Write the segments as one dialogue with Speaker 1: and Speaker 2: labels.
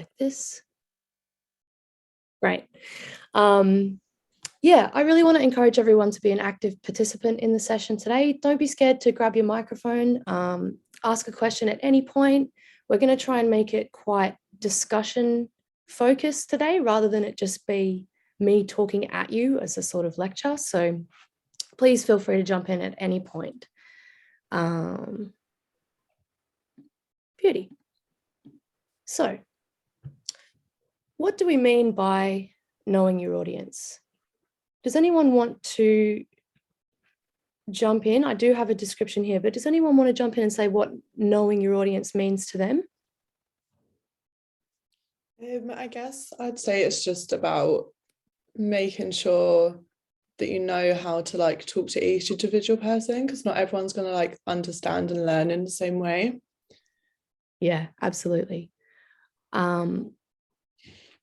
Speaker 1: like this. Great. Yeah, I really want to encourage everyone to be an active participant in the session today. Don't be scared to grab your microphone, ask a question at any point. We're going to try and make it quite discussion focused today, rather than it just be me talking at you as a sort of lecture. So please feel free to jump in at any point. Beauty. So what do we mean by knowing your audience? Does anyone want to jump in? I do have a description here, but does anyone want to jump in and say what knowing your audience means to them?
Speaker 2: I guess I'd say it's just about making sure that you know how to like talk to each individual person, because not everyone's going to like understand and learn in the same way.
Speaker 1: Yeah, absolutely.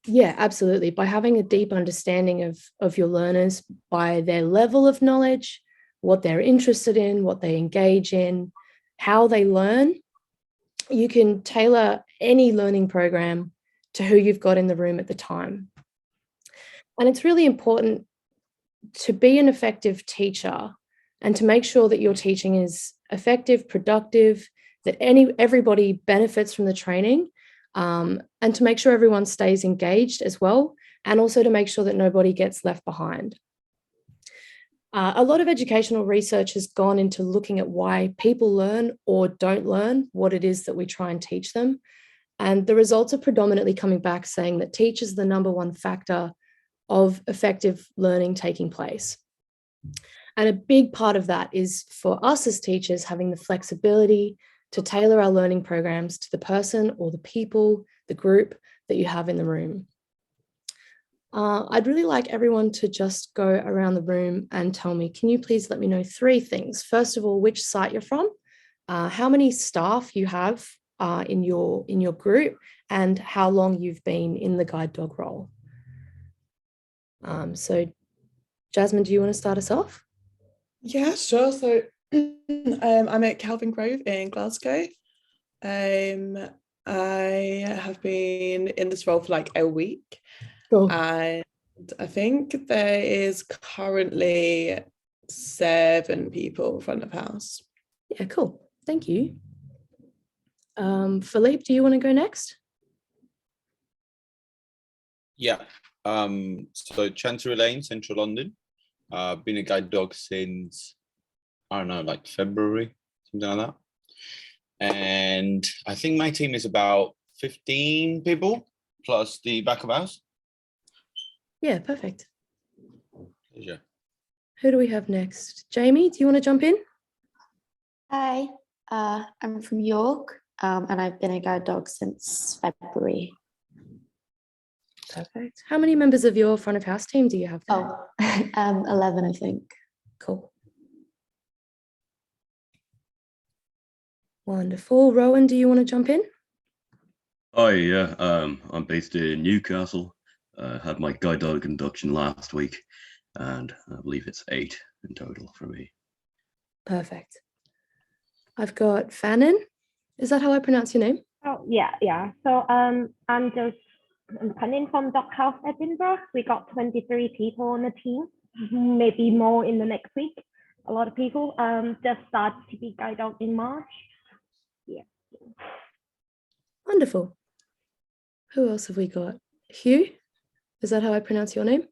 Speaker 1: Yeah, absolutely. By having a deep understanding of your learners by their level of knowledge, what they're interested in, what they engage in, how they learn, you can tailor any learning program to who you've got in the room at the time. And it's really important to be an effective teacher and to make sure that your teaching is effective, productive, that everybody benefits from the training, and to make sure everyone stays engaged as well, and also to make sure that nobody gets left behind. A lot of educational research has gone into looking at why people learn or don't learn what it is that we try and teach them. And the results are predominantly coming back saying that teachers are the number one factor of effective learning taking place. And a big part of that is for us as teachers having the flexibility to tailor our learning programs to the person or the people, the group that you have in the room. I'd really like everyone to just go around the room and tell me, can you please let me know 3 things? First of all, which site you're from, how many staff you have in your group, and how long you've been in the guide dog role. So Jasmine, do you want to start us off?
Speaker 2: Yeah, sure. So I'm at Kelvin Grove in Glasgow. I have been in this role for like a week.
Speaker 1: Cool.
Speaker 2: And I think there is currently 7 people front of house.
Speaker 1: Yeah, cool. Thank you. Philippe, do you want to go next?
Speaker 3: Yeah. So Chancery Lane, Central London. Been a guide dog since, I don't know, like February, something like that. And I think my team is about 15 people plus the back of house.
Speaker 1: Yeah, perfect.
Speaker 3: Yeah.
Speaker 1: Who do we have next? Jamie, do you want to jump in?
Speaker 4: Hi, I'm from York, and I've been a guide dog since February.
Speaker 1: Perfect. How many members of your front of house team do you have there?
Speaker 4: Oh, 11, I think.
Speaker 1: Cool. Wonderful. Rowan, do you want to jump in?
Speaker 5: Hi, yeah. I'm based in Newcastle. Had my guide dog induction last week, and I believe it's 8 in total for me.
Speaker 1: Perfect. I've got Fannin. Is that how I pronounce your name?
Speaker 6: Oh, yeah. So I'm coming from Doghouse Edinburgh. We got 23 people on the team, maybe more in the next week. A lot of people just started to be guide dog in March. Yeah.
Speaker 1: Wonderful. Who else have we got? Hugh? Is that how I pronounce your name?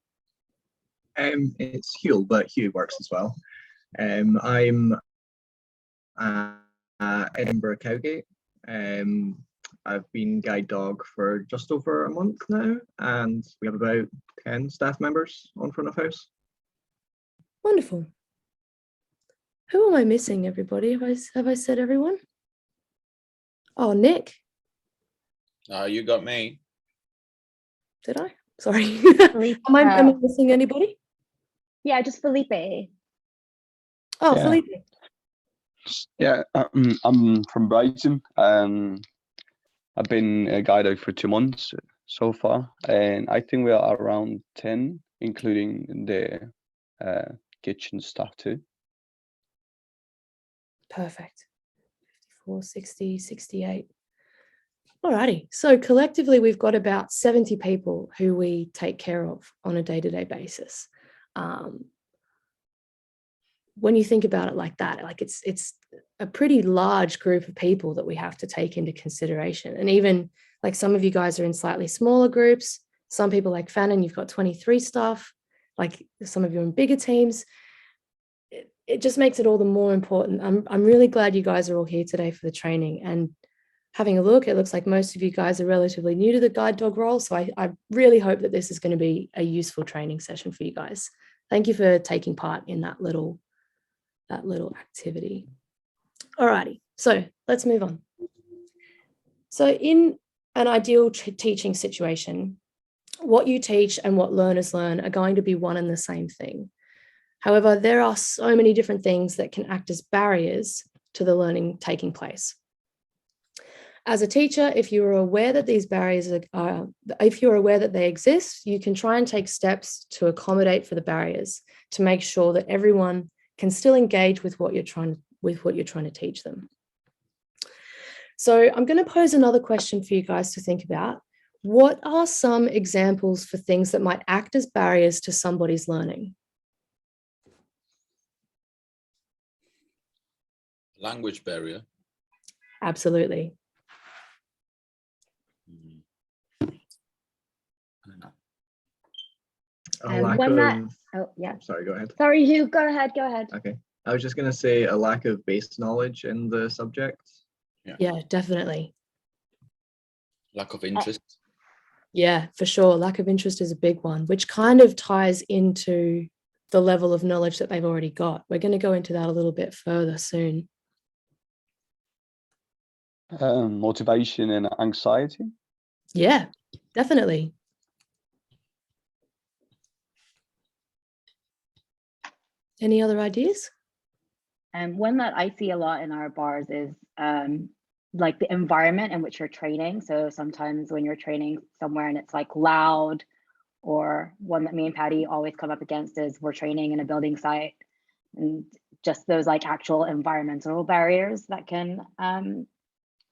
Speaker 7: It's Hugh, but Hugh works as well. I'm Edinburgh Cowgate. I've been guide dog for just over a month now, and we have about 10 staff members on front of house.
Speaker 1: Wonderful. Who am I missing, everybody? Have I said everyone? Oh, Nick.
Speaker 3: You got me.
Speaker 1: Did I? Sorry.
Speaker 6: Felipe,
Speaker 1: am I missing anybody?
Speaker 6: Yeah, just Felipe.
Speaker 1: Oh,
Speaker 8: Yeah.
Speaker 1: Felipe.
Speaker 8: Yeah, I'm from Brighton. I've been a guide dog for 2 months so far, and I think we are around 10, including the kitchen staff too.
Speaker 1: Perfect. 54, 60, 68. Alrighty, so collectively we've got about 70 people who we take care of on a day-to-day basis. When you think about it like that, like it's a pretty large group of people that we have to take into consideration. And even like some of you guys are in slightly smaller groups. Some people like Fannin, you've got 23 staff, like some of you in bigger teams. It just makes it all the more important. I'm really glad you guys are all here today for the training. And having a look, it looks like most of you guys are relatively new to the guide dog role. So I really hope that this is going to be a useful training session for you guys. Thank you for taking part in that little activity. Alrighty, so let's move on. So in an ideal teaching situation, what you teach and what learners learn are going to be one and the same thing. However, there are so many different things that can act as barriers to the learning taking place. As a teacher, if you are aware that these barriers if you're aware that they exist, you can try and take steps to accommodate for the barriers to make sure that everyone can still engage with what you're trying to teach them. So I'm going to pose another question for you guys to think about. What are some examples for things that might act as barriers to somebody's learning?
Speaker 3: Language barrier.
Speaker 1: Absolutely.
Speaker 3: I don't know.
Speaker 7: A lack
Speaker 9: when that,
Speaker 7: of,
Speaker 9: oh yeah,
Speaker 7: sorry, go ahead.
Speaker 9: sorry, you go ahead, go ahead.
Speaker 7: Okay. I was just going to say a lack of base knowledge in the subject.
Speaker 1: Yeah, definitely.
Speaker 3: Lack of interest.
Speaker 1: Yeah, for sure. Lack of interest is a big one, which kind of ties into the level of knowledge that they've already got. We're going to go into that a little bit further soon.
Speaker 8: Motivation and anxiety.
Speaker 1: Yeah, definitely. Any other ideas?
Speaker 9: And one that I see a lot in our bars is like the environment in which you're training. So sometimes when you're training somewhere and it's like loud, or one that me and Patty always come up against is we're training in a building site, and just those like actual environmental barriers that can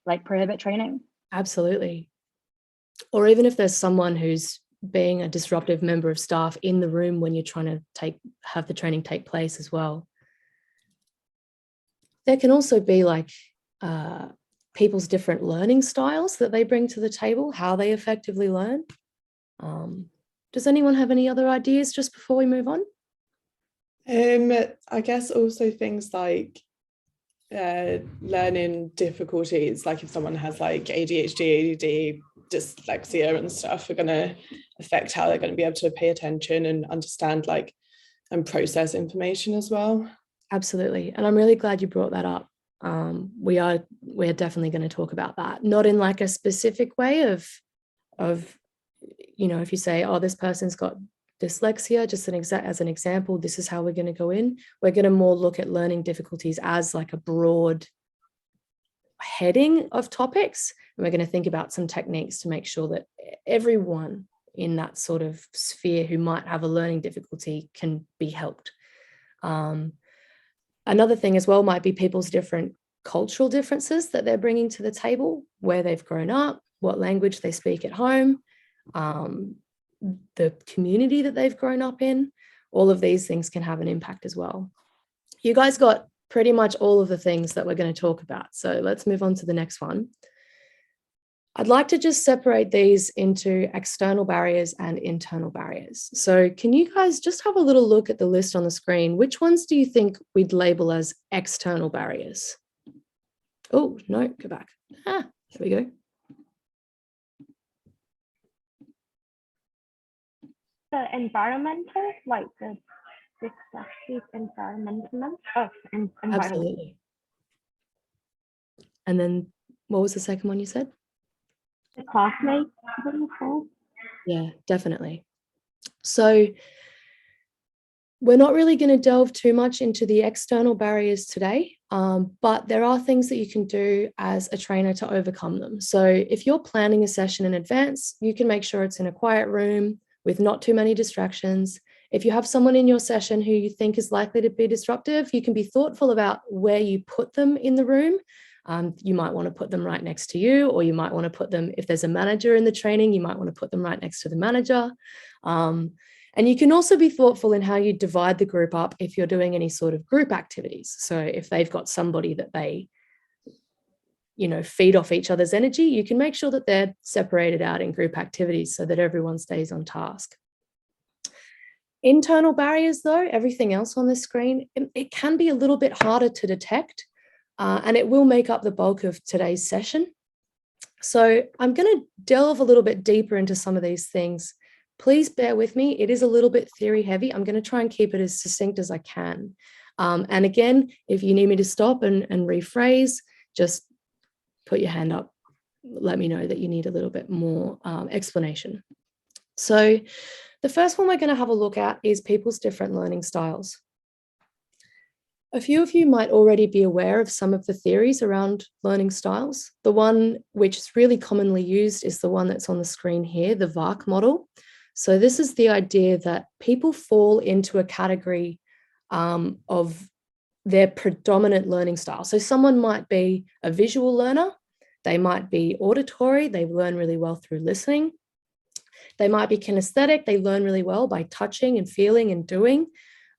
Speaker 9: like prohibit training.
Speaker 1: Absolutely. Or even if there's someone who's being a disruptive member of staff in the room when you're trying to have the training take place as well. There can also be like people's different learning styles that they bring to the table, how they effectively learn. Does anyone have any other ideas just before we move on?
Speaker 2: I guess also things like learning difficulties, like if someone has like ADHD, ADD, dyslexia and stuff, are going to affect how they're going to be able to pay attention and understand like and process information as well.
Speaker 1: Absolutely. And I'm really glad you brought that up. We're definitely going to talk about that, not in like a specific way of, you know, if you say, oh, this person's got dyslexia, just as an example, this is how we're going to go in. We're going to more look at learning difficulties as like a broad heading of topics. And we're going to think about some techniques to make sure that everyone in that sort of sphere who might have a learning difficulty can be helped. Another thing as well might be people's different cultural differences that they're bringing to the table, where they've grown up, what language they speak at home, the community that they've grown up in. All of these things can have an impact as well. You guys got pretty much all of the things that we're going to talk about. So let's move on to the next one. I'd like to just separate these into external barriers and internal barriers. So can you guys just have a little look at the list on the screen? Which ones do you think we'd label as external barriers? Oh, no, go back. There we go.
Speaker 6: The environmental, like the environmental.
Speaker 1: Absolutely. And then what was the second one you said?
Speaker 6: The classmates.
Speaker 1: Yeah, definitely. So we're not really going to delve too much into the external barriers today, but there are things that you can do as a trainer to overcome them. So if you're planning a session in advance, you can make sure it's in a quiet room with not too many distractions. If you have someone in your session who you think is likely to be disruptive, you can be thoughtful about where you put them in the room. You might want to put them right next to you, or you might want to put them, if there's a manager in the training, you might want to put them right next to the manager. And you can also be thoughtful in how you divide the group up if you're doing any sort of group activities. So if they've got somebody that they, feed off each other's energy, you can make sure that they're separated out in group activities so that everyone stays on task. Internal barriers, though, everything else on the screen, it can be a little bit harder to detect, and it will make up the bulk of today's session. So I'm going to delve a little bit deeper into some of these things. Please bear with me. It is a little bit theory heavy. I'm going to try and keep it as succinct as I can. And again, if you need me to stop and rephrase, just put your hand up. Let me know that you need a little bit more explanation. So the first one we're going to have a look at is people's different learning styles. A few of you might already be aware of some of the theories around learning styles. The one which is really commonly used is the one that's on the screen here, the VARK model. So this is the idea that people fall into a category of their predominant learning style. So someone might be a visual learner, they might be auditory, they learn really well through listening. They might be kinesthetic, they learn really well by touching and feeling and doing.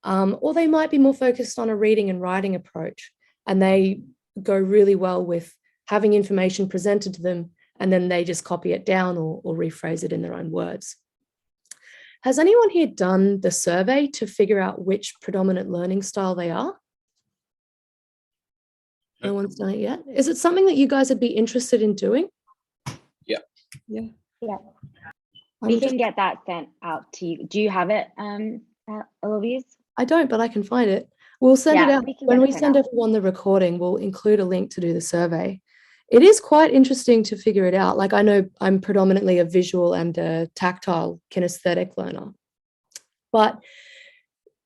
Speaker 1: Or they might be more focused on a reading and writing approach, and they go really well with having information presented to them, and then they just copy it down or rephrase it in their own words. Has anyone here done the survey to figure out which predominant learning style they are? No one's done it yet. Is it something that you guys would be interested in doing?
Speaker 3: Yeah.
Speaker 6: Yeah.
Speaker 9: We can get that sent out to you. Do you have it, Eloise?
Speaker 1: I don't, but I can find it. We'll send it
Speaker 9: Yeah,
Speaker 1: out.
Speaker 9: we can
Speaker 1: When
Speaker 9: get it
Speaker 1: we
Speaker 9: sent
Speaker 1: send
Speaker 9: out.
Speaker 1: everyone the recording, we'll include a link to do the survey. It is quite interesting to figure it out. Like, I know I'm predominantly a visual and a tactile kinesthetic learner, but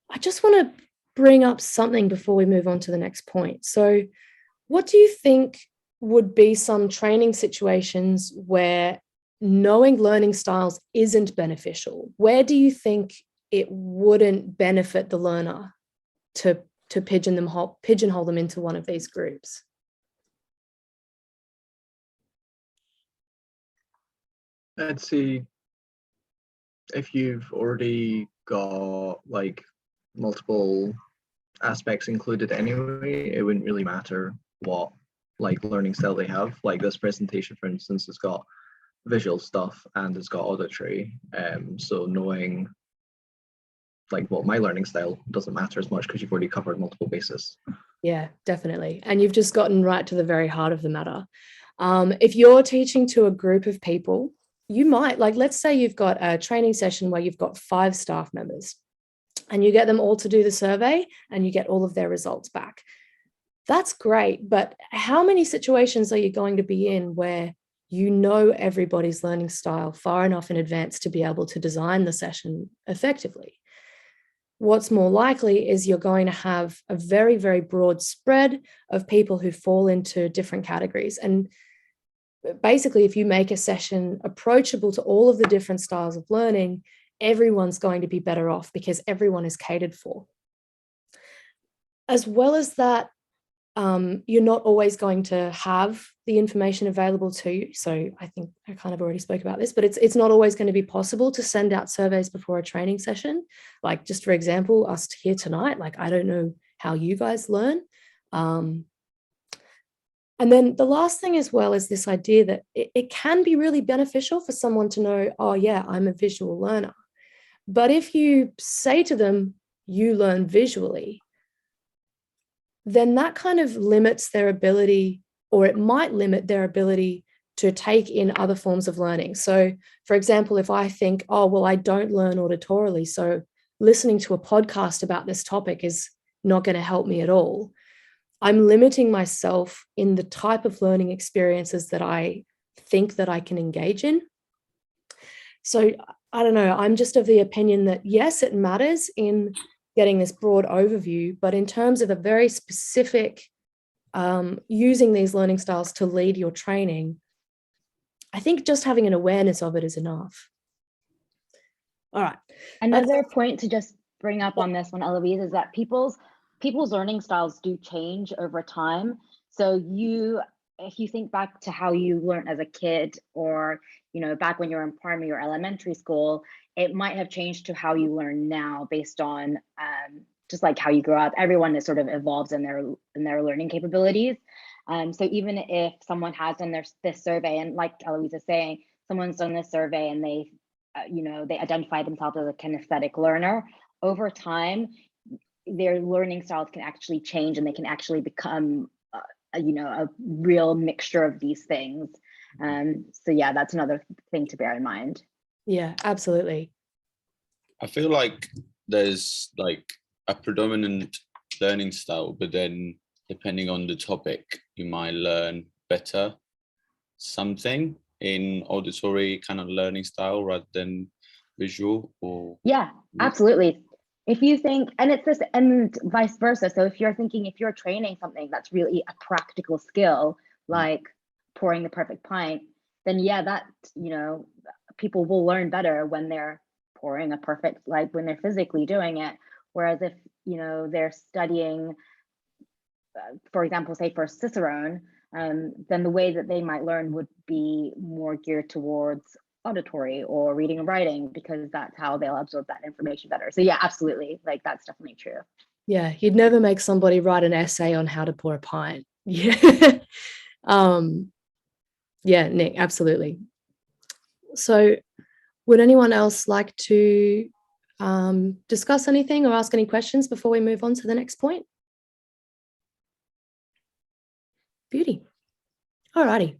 Speaker 1: I just want to bring up something before we move on to the next point. So what do you think would be some training situations where knowing learning styles isn't beneficial? Where do you think it wouldn't benefit the learner to pigeonhole them into one of these groups?
Speaker 7: I'd say if you've already got like multiple aspects included anyway, it wouldn't really matter what like learning style they have. Like this presentation, for instance, has got visual stuff and it's got auditory. So knowing like what my learning style doesn't matter as much because you've already covered multiple bases.
Speaker 1: Yeah, definitely. And you've just gotten right to the very heart of the matter. If you're teaching to a group of people, you might, like, let's say you've got a training session where you've got 5 staff members and you get them all to do the survey and you get all of their results back. That's great. But how many situations are you going to be in where you know everybody's learning style far enough in advance to be able to design the session effectively? What's more likely is you're going to have a very, very broad spread of people who fall into different categories. And basically, if you make a session approachable to all of the different styles of learning, everyone's going to be better off because everyone is catered for. As well as that, you're not always going to have the information available to you. So I think I kind of already spoke about this, but it's not always going to be possible to send out surveys before a training session. Like, just for example, us here tonight, like, I don't know how you guys learn. And then the last thing as well is this idea that it can be really beneficial for someone to know, oh yeah, I'm a visual learner. But if you say to them, you learn visually, then that kind of limits their ability, or it might limit their ability to take in other forms of learning. So, for example, if I think, oh, well, I don't learn auditorily, so listening to a podcast about this topic is not going to help me at all, I'm limiting myself in the type of learning experiences that I think that I can engage in. So, I don't know, I'm just of the opinion that, yes, it matters in getting this broad overview, but in terms of a very specific using these learning styles to lead your training, I think just having an awareness of it is enough. All right.
Speaker 9: Another point to just bring up on this one, Eloise, is that people's learning styles do change over time. So if you think back to how you learned as a kid, or, you know, back when you were in primary or elementary school, it might have changed to how you learn now based on just like how you grew up. Everyone is sort of evolves in their learning capabilities. So even if someone has done this survey, and like Eloise is saying, someone's done this survey and they, you know, they identify themselves as a kinesthetic learner, over time, their learning styles can actually change and they can actually become, you know, a real mixture of these things. So yeah, that's another thing to bear in mind.
Speaker 1: Yeah, absolutely.
Speaker 3: I feel like there's like a predominant learning style, but then depending on the topic, you might learn better something in auditory kind of learning style rather than visual. Or
Speaker 9: yeah, absolutely. If you think, and it's this, and vice versa. So if you're training something that's really a practical skill, like pouring the perfect pint, then yeah, that, you know, people will learn better when they're pouring a perfect, like when they're physically doing it. Whereas if, you know, they're studying, for example, say for Cicerone, then the way that they might learn would be more geared towards auditory or reading and writing, because that's how they'll absorb that information better. So yeah, absolutely, like that's definitely true.
Speaker 1: Yeah, you'd never make somebody write an essay on how to pour a pint. Yeah. Yeah, Nick, absolutely. So would anyone else like to discuss anything or ask any questions before we move on to the next point? Beauty. Alrighty.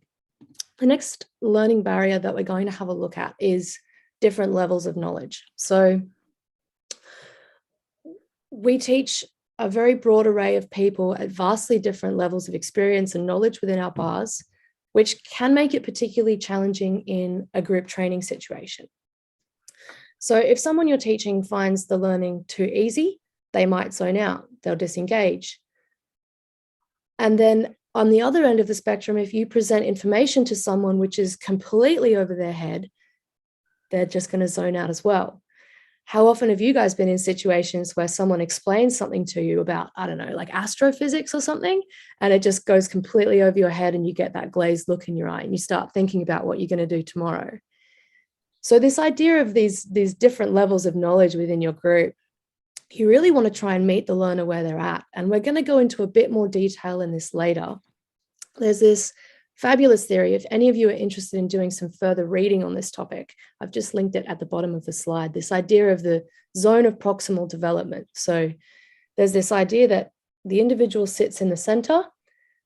Speaker 1: The next learning barrier that we're going to have a look at is different levels of knowledge. So we teach a very broad array of people at vastly different levels of experience and knowledge within our bars, which can make it particularly challenging in a group training situation. So if someone you're teaching finds the learning too easy, they might zone out, they'll disengage. And then on the other end of the spectrum, if you present information to someone which is completely over their head, they're just going to zone out as well. How often have you guys been in situations where someone explains something to you about, I don't know, like astrophysics or something, and it just goes completely over your head and you get that glazed look in your eye and you start thinking about what you're going to do tomorrow? So this idea of these different levels of knowledge within your group, you really want to try and meet the learner where they're at. And we're going to go into a bit more detail in this later. There's this fabulous theory. If any of you are interested in doing some further reading on this topic, I've just linked it at the bottom of the slide, this idea of the zone of proximal development. So there's this idea that the individual sits in the center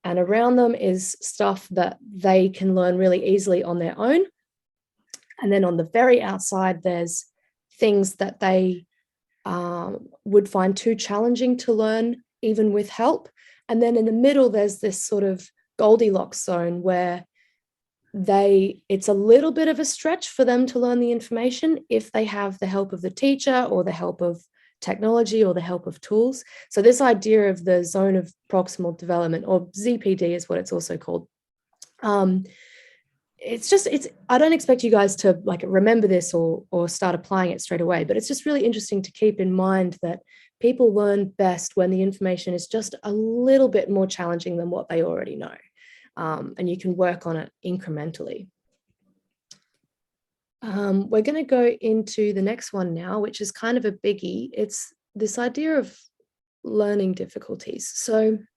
Speaker 1: and around them is stuff that they can learn really easily on their own. And then on the very outside, there's things that they would find too challenging to learn, even with help. And then in the middle, there's this sort of Goldilocks zone where it's a little bit of a stretch for them to learn the information if they have the help of the teacher or the help of technology or the help of tools. So this idea of the zone of proximal development, or ZPD is what it's also called. I don't expect you guys to like remember this or start applying it straight away, but it's just really interesting to keep in mind that people learn best when the information is just a little bit more challenging than what they already know. And you can work on it incrementally. We're going to go into the next one now, which is kind of a biggie. It's this idea of learning difficulties. So I'm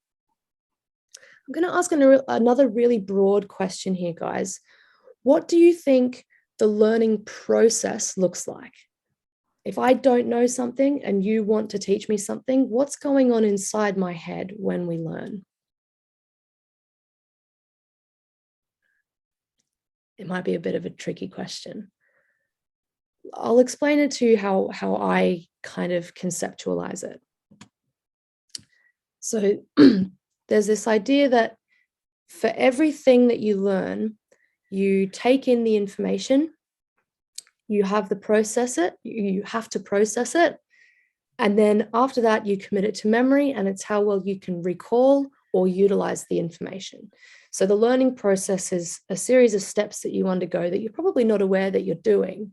Speaker 1: going to ask another really broad question here, guys. What do you think the learning process looks like? If I don't know something and you want to teach me something, what's going on inside my head when we learn? It might be a bit of a tricky question. I'll explain it to you how I kind of conceptualize it. So there's this idea that for everything that you learn, you take in the information, you have to process it, and then after that you commit it to memory, and it's how well you can recall or utilize the information. So the learning process is a series of steps that you undergo that you're probably not aware that you're doing.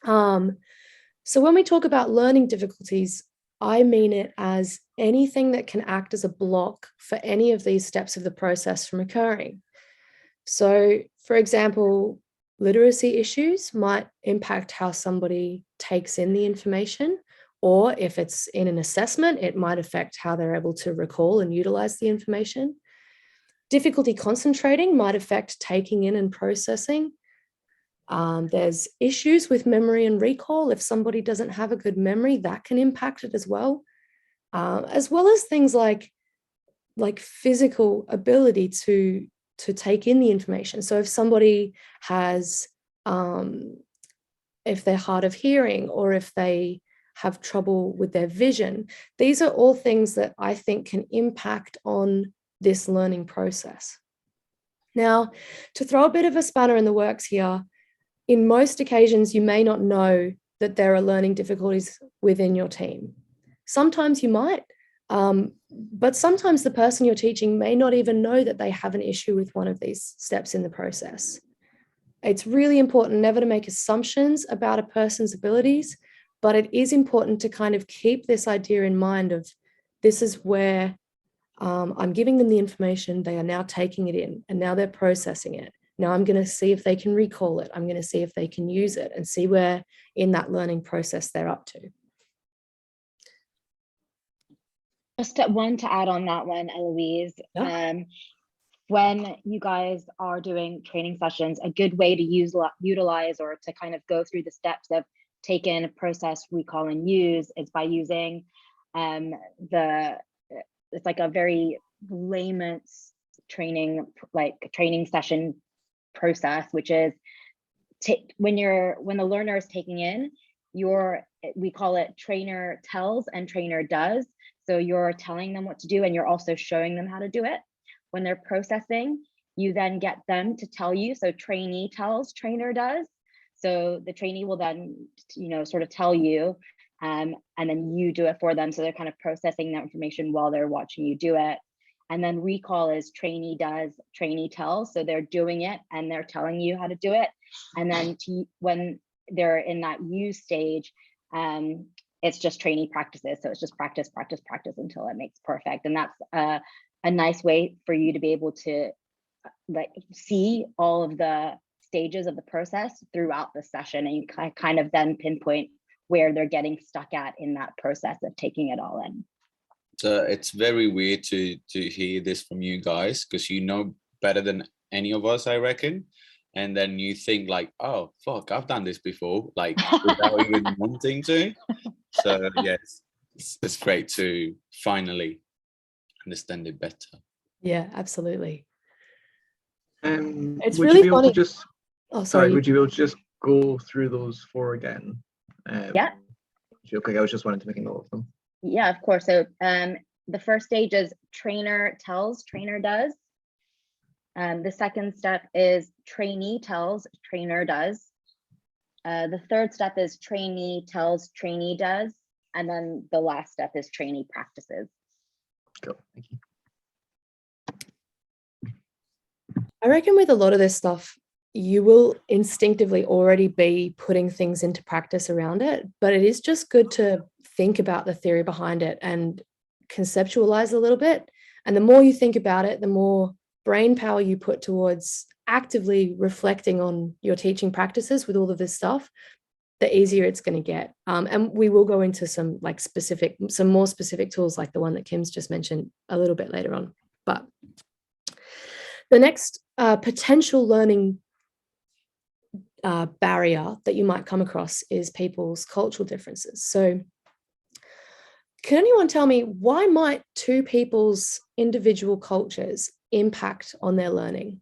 Speaker 1: So when we talk about learning difficulties, I mean it as anything that can act as a block for any of these steps of the process from occurring. So, for example, literacy issues might impact how somebody takes in the information, or if it's in an assessment, it might affect how they're able to recall and utilize the information. Difficulty concentrating might affect taking in and processing. There's issues with memory and recall. If somebody doesn't have a good memory, that can impact it as well as things like physical ability to take in the information. So if somebody has, if they're hard of hearing, or if they have trouble with their vision, these are all things that I think can impact on this learning process. Now, to throw a bit of a spanner in the works here, in most occasions, you may not know that there are learning difficulties within your team. Sometimes you might, but sometimes the person you're teaching may not even know that they have an issue with one of these steps in the process. It's really important never to make assumptions about a person's abilities, but it is important to kind of keep this idea in mind of this is where I'm giving them the information, they are now taking it in, and now they're processing it. Now I'm going to see if they can recall it. I'm going to see if they can use it and see where in that learning process they're up to.
Speaker 9: Just one to add on that one, Eloise.
Speaker 1: Yeah.
Speaker 9: When you guys are doing training sessions, a good way to utilize or to kind of go through the steps of take in, process, recall, and use is by using it's like a very layman's training session process, which is when the learner is taking in, we call it trainer tells and trainer does. So you're telling them what to do and you're also showing them how to do it. When they're processing, you then get them to tell you. So trainee tells, trainer does. So the trainee will then, sort of tell you, and then you do it for them. So they're kind of processing that information while they're watching you do it. And then recall is trainee does, trainee tells. So they're doing it and they're telling you how to do it. And then when they're in that use stage, it's just trainee practices. So it's just practice, practice, practice until it makes perfect. And that's a nice way for you to be able to see all of the stages of the process throughout the session, and you kind of then pinpoint where they're getting stuck at in that process of taking it all in.
Speaker 3: So it's very weird to hear this from you guys, because you know better than any of us, I reckon. And then you think like, oh, fuck, I've done this before, like without even wanting to. So yes, it's great to finally understand it better.
Speaker 1: Yeah, absolutely.
Speaker 7: It's
Speaker 1: really
Speaker 7: would you be able
Speaker 1: funny.
Speaker 7: to just
Speaker 1: Oh, sorry.
Speaker 7: would you be able to just go through those 4 again?
Speaker 9: Yeah.
Speaker 7: Okay, I was just wanting to make a note of them.
Speaker 9: Yeah, of course. So the first stage is trainer tells, trainer does. The second step is trainee tells, trainer does. The third step is trainee tells, trainee does. And then the last step is trainee practices.
Speaker 7: Cool, thank you.
Speaker 1: I reckon with a lot of this stuff, you will instinctively already be putting things into practice around it, but it is just good to think about the theory behind it and conceptualize a little bit. And the more you think about it, the more brain power you put towards actively reflecting on your teaching practices with all of this stuff, the easier it's going to get. And we will go into some more specific tools like the one that Kim's just mentioned a little bit later on. But the next potential learning barrier that you might come across is people's cultural differences. So can anyone tell me, why might two people's individual cultures impact on their learning?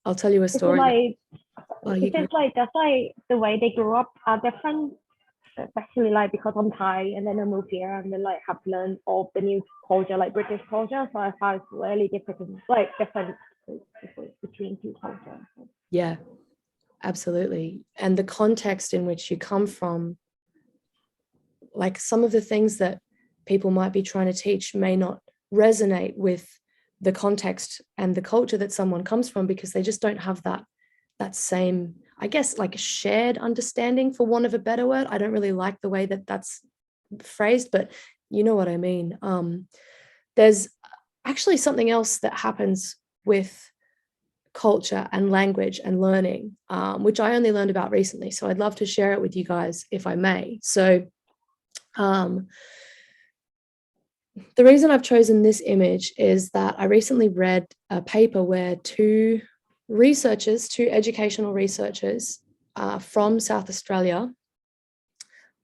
Speaker 1: I'll tell you a story.
Speaker 6: Just like the way they grew up are different, especially like because I'm Thai and then I moved here and then like have learned all the new culture, like British culture. So I find it's really different between two cultures.
Speaker 1: Yeah, absolutely. And the context in which you come from, like some of the things that people might be trying to teach may not resonate with the context and the culture that someone comes from, because they just don't have that same, I guess, like shared understanding, for want of a better word. I don't really like the way that that's phrased, but you know what I mean. There's actually something else that happens with culture and language and learning, which I only learned about recently. So I'd love to share it with you guys if I may. So the reason I've chosen this image is that I recently read a paper where two educational researchers from South Australia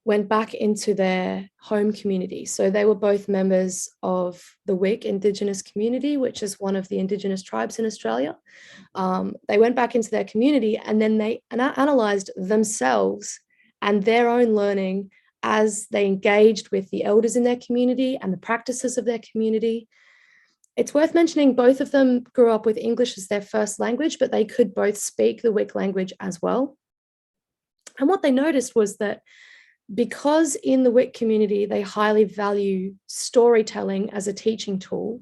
Speaker 1: went back into their home community. So they were both members of the Wik Indigenous community, which is one of the Indigenous tribes in Australia. They went back into their community and then they analysed themselves and their own learning as they engaged with the elders in their community and the practices of their community. It's worth mentioning both of them grew up with English as their first language, but they could both speak the Wik language as well. And what they noticed was that because in the Wik community, they highly value storytelling as a teaching tool,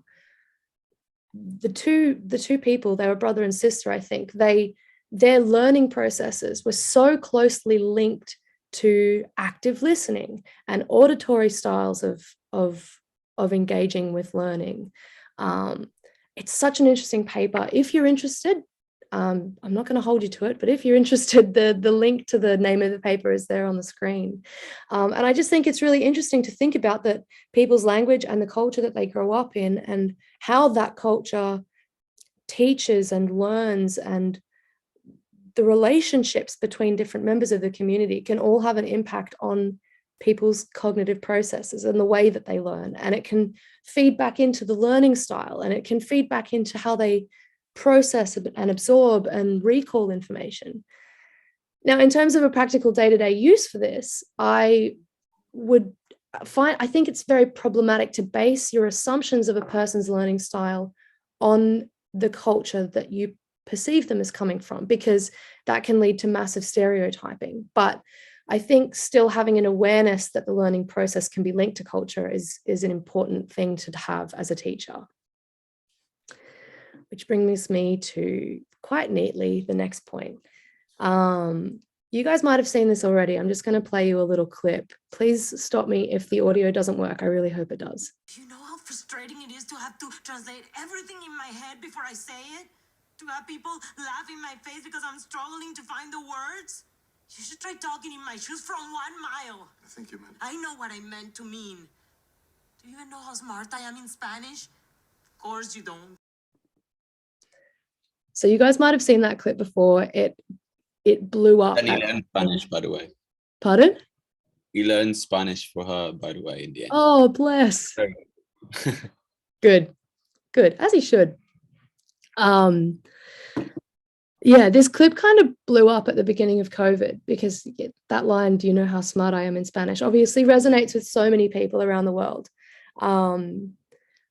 Speaker 1: the two people, they were brother and sister, I think, their learning processes were so closely linked to active listening and auditory styles of engaging with learning. It's such an interesting paper. If you're interested, I'm not going to hold you to it, but if you're interested, the link to the name of the paper is there on the screen. And I just think it's really interesting to think about that people's language and the culture that they grow up in and how that culture teaches and learns, and the relationships between different members of the community can all have an impact on people's cognitive processes and the way that they learn. And it can feed back into the learning style, and it can feed back into how they process and absorb and recall information. Now, in terms of a practical day-to-day use for this, I think it's very problematic to base your assumptions of a person's learning style on the culture that you perceive them as coming from, because that can lead to massive stereotyping. But I think still having an awareness that the learning process can be linked to culture is an important thing to have as a teacher. Which brings me to, quite neatly, the next point. You guys might have seen this already. I'm just going to play you a little clip. Please stop me if the audio doesn't work. I really hope it does.
Speaker 10: You know how frustrating it is to have to translate everything in my head before I say it? To have people laugh in my face because I'm struggling to find the words? You should try talking in my shoes from 1 mile.
Speaker 11: I think you meant...
Speaker 10: I know what I meant to mean. Do you even know how smart I am in Spanish? Of course you don't.
Speaker 1: So you guys might have seen that clip before. It blew up.
Speaker 3: And he learned Spanish, by the way.
Speaker 1: Pardon?
Speaker 3: He learned Spanish for her, by the way, in the end.
Speaker 1: Oh, bless. Good, as he should. Yeah, this clip kind of blew up at the beginning of COVID because that line, "Do you know how smart I am in Spanish?" obviously resonates with so many people around the world. And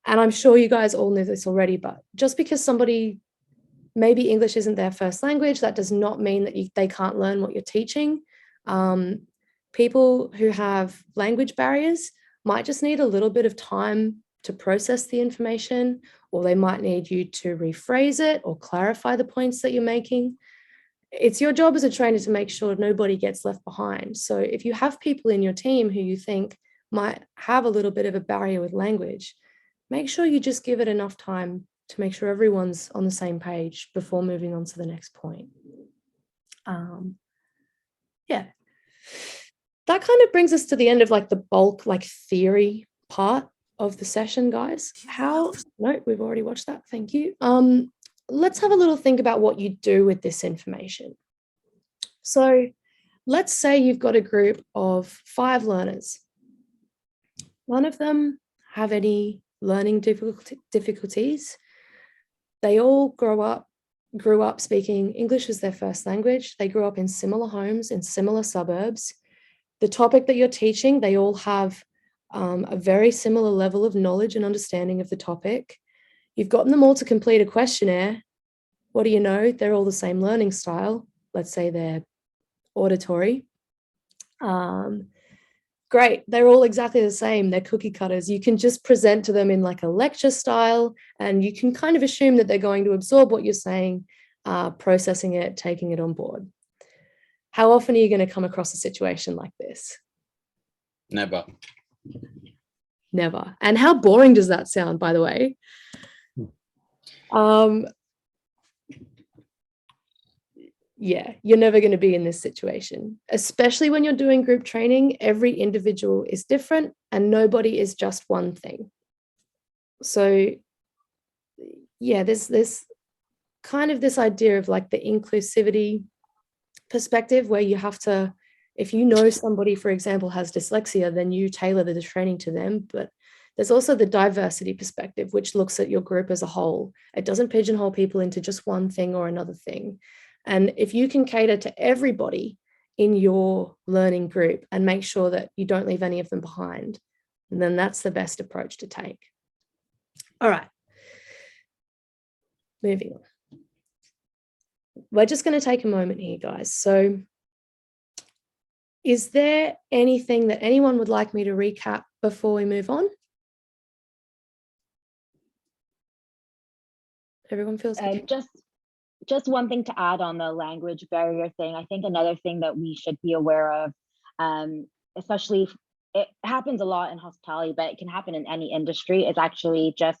Speaker 1: I'm sure you guys all knew this already, but just because somebody, maybe English isn't their first language, that does not mean that they can't learn what you're teaching. People who have language barriers might just need a little bit of time to process the information, or they might need you to rephrase it or clarify the points that you're making. It's your job as a trainer to make sure nobody gets left behind. So if you have people in your team who you think might have a little bit of a barrier with language, make sure you just give it enough time to make sure everyone's on the same page before moving on to the next point. Yeah, that kind of brings us to the end of like the bulk, like theory part of the session, guys. No, we've already watched that. Thank you. Let's have a little think about what you do with this information. So let's say you've got a group of 5 learners. None of them have any learning difficulties. They all grew up speaking English as their first language. They grew up in similar homes, in similar suburbs. The topic that you're teaching, they all have a very similar level of knowledge and understanding of the topic. You've gotten them all to complete a questionnaire. What do you know? They're all the same learning style. Let's say they're auditory. great. They're all exactly the same. They're cookie cutters. You can just present to them in like a lecture style, and you can kind of assume that they're going to absorb what you're saying, processing it, taking it on board. How often are you going to come across a situation like this?
Speaker 3: Never.
Speaker 1: Never. And how boring does that sound, by the way? Yeah, you're never going to be in this situation, especially when you're doing group training. Every individual is different and nobody is just one thing. So yeah, there's kind of this idea of like the inclusivity perspective where you have to, if you know somebody, for example, has dyslexia, then you tailor the training to them. But there's also the diversity perspective, which looks at your group as a whole. It doesn't pigeonhole people into just one thing or another thing. And if you can cater to everybody in your learning group and make sure that you don't leave any of them behind, then that's the best approach to take. All right. Moving on. We're just going to take a moment here, guys. So is there anything that anyone would like me to recap before we move on? Everyone feels okay?
Speaker 9: Just one thing to add on the language barrier thing. I think another thing that we should be aware of, especially if it happens a lot in hospitality, but it can happen in any industry, is actually just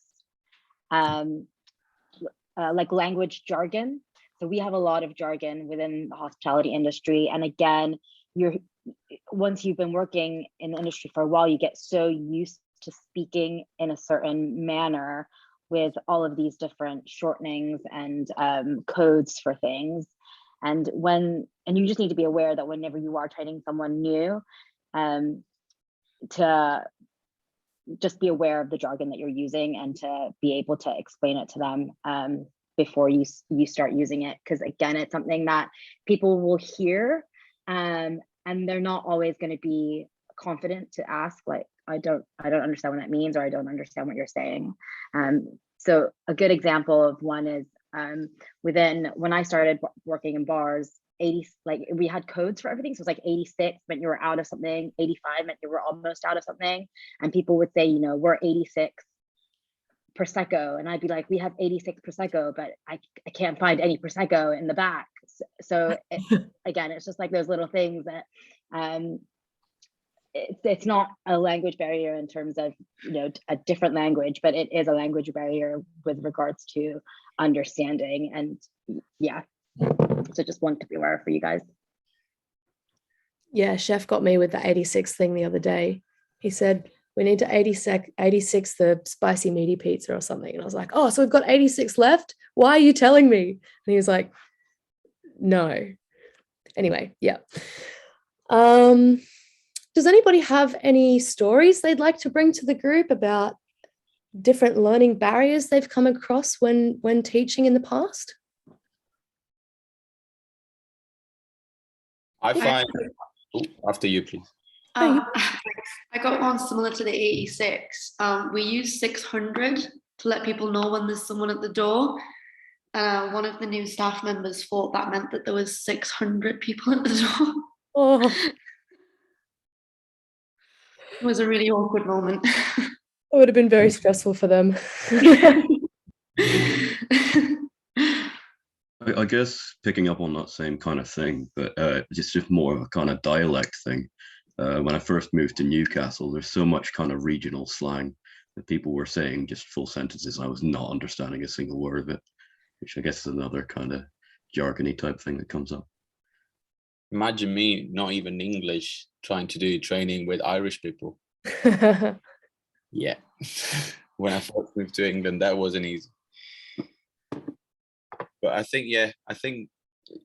Speaker 9: like language jargon. So we have a lot of jargon within the hospitality industry. And again, once you've been working in the industry for a while, you get so used to speaking in a certain manner with all of these different shortenings and codes for things. And you just need to be aware that whenever you are training someone new, to just be aware of the jargon that you're using and to be able to explain it to them before you start using it. Because again, it's something that people will hear and they're not always going to be confident to ask, like, I don't understand what that means, or I don't understand what you're saying. So a good example of one is when I started working in bars, 80, like we had codes for everything. So it was like 86 meant you were out of something, 85 meant you were almost out of something. And people would say, we're 86 Prosecco. And I'd be like, we have 86 Prosecco, but I can't find any Prosecco in the back. So again, it's just like those little things that it's not a language barrier in terms of a different language, but it is a language barrier with regards to understanding. And yeah, so just want to be aware for you guys.
Speaker 1: Yeah, Chef got me with the 86 thing the other day. He said we need to 86 the spicy meaty pizza or something, and I was like, oh, so we've got 86 left? Why are you telling me? And he was like, no. Anyway, yeah. Does anybody have any stories they'd like to bring to the group about different learning barriers they've come across when teaching in the past?
Speaker 3: I find, after you, please.
Speaker 11: I got one similar to the 86. We use 600 to let people know when there's someone at the door. One of the new staff members thought that meant that there was 600 people at the door.
Speaker 1: Oh.
Speaker 11: It was a really awkward moment.
Speaker 1: It would have been very stressful for them.
Speaker 5: I guess picking up on that same kind of thing, but just more of a kind of dialect thing. When I first moved to Newcastle, there's so much kind of regional slang that people were saying just full sentences. I was not understanding a single word of it, which I guess is another kind of jargony type thing that comes up.
Speaker 3: Imagine me, not even English, trying to do training with Irish people. Yeah. When I first moved to England, that wasn't easy. But I think,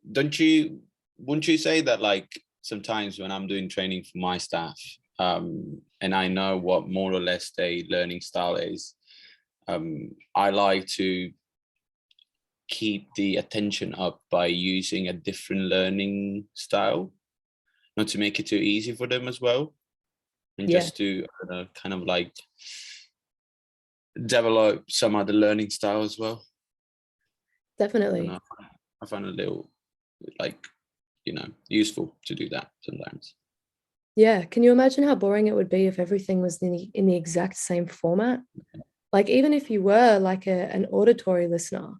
Speaker 3: wouldn't you say that, like, sometimes when I'm doing training for my staff, and I know what more or less their learning style is, I like to keep the attention up by using a different learning style, not to make it too easy for them as well, and just to kind of like develop some other learning style as well.
Speaker 1: Definitely.
Speaker 3: I find it a little, like, useful to do that sometimes.
Speaker 1: Yeah, can you imagine how boring it would be if everything was in the exact same format? Like even if you were like an auditory listener,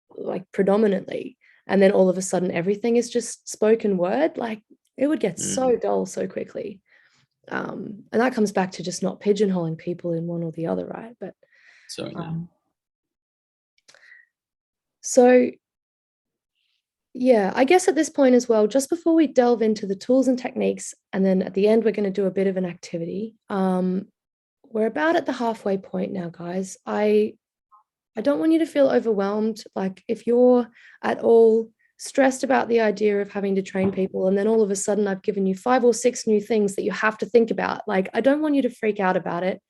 Speaker 1: like predominantly, and then all of a sudden everything is just spoken word, like it would get so dull so quickly. And that comes back to just not pigeonholing people in one or the other, right? But so yeah, I guess at this point as well, just before we delve into the tools and techniques, and then at the end, we're going to do a bit of an activity. We're about at the halfway point now, guys. I don't want you to feel overwhelmed. Like if you're at all stressed about the idea of having to train people, and then all of a sudden I've given you 5 or 6 new things that you have to think about, like I don't want you to freak out about it.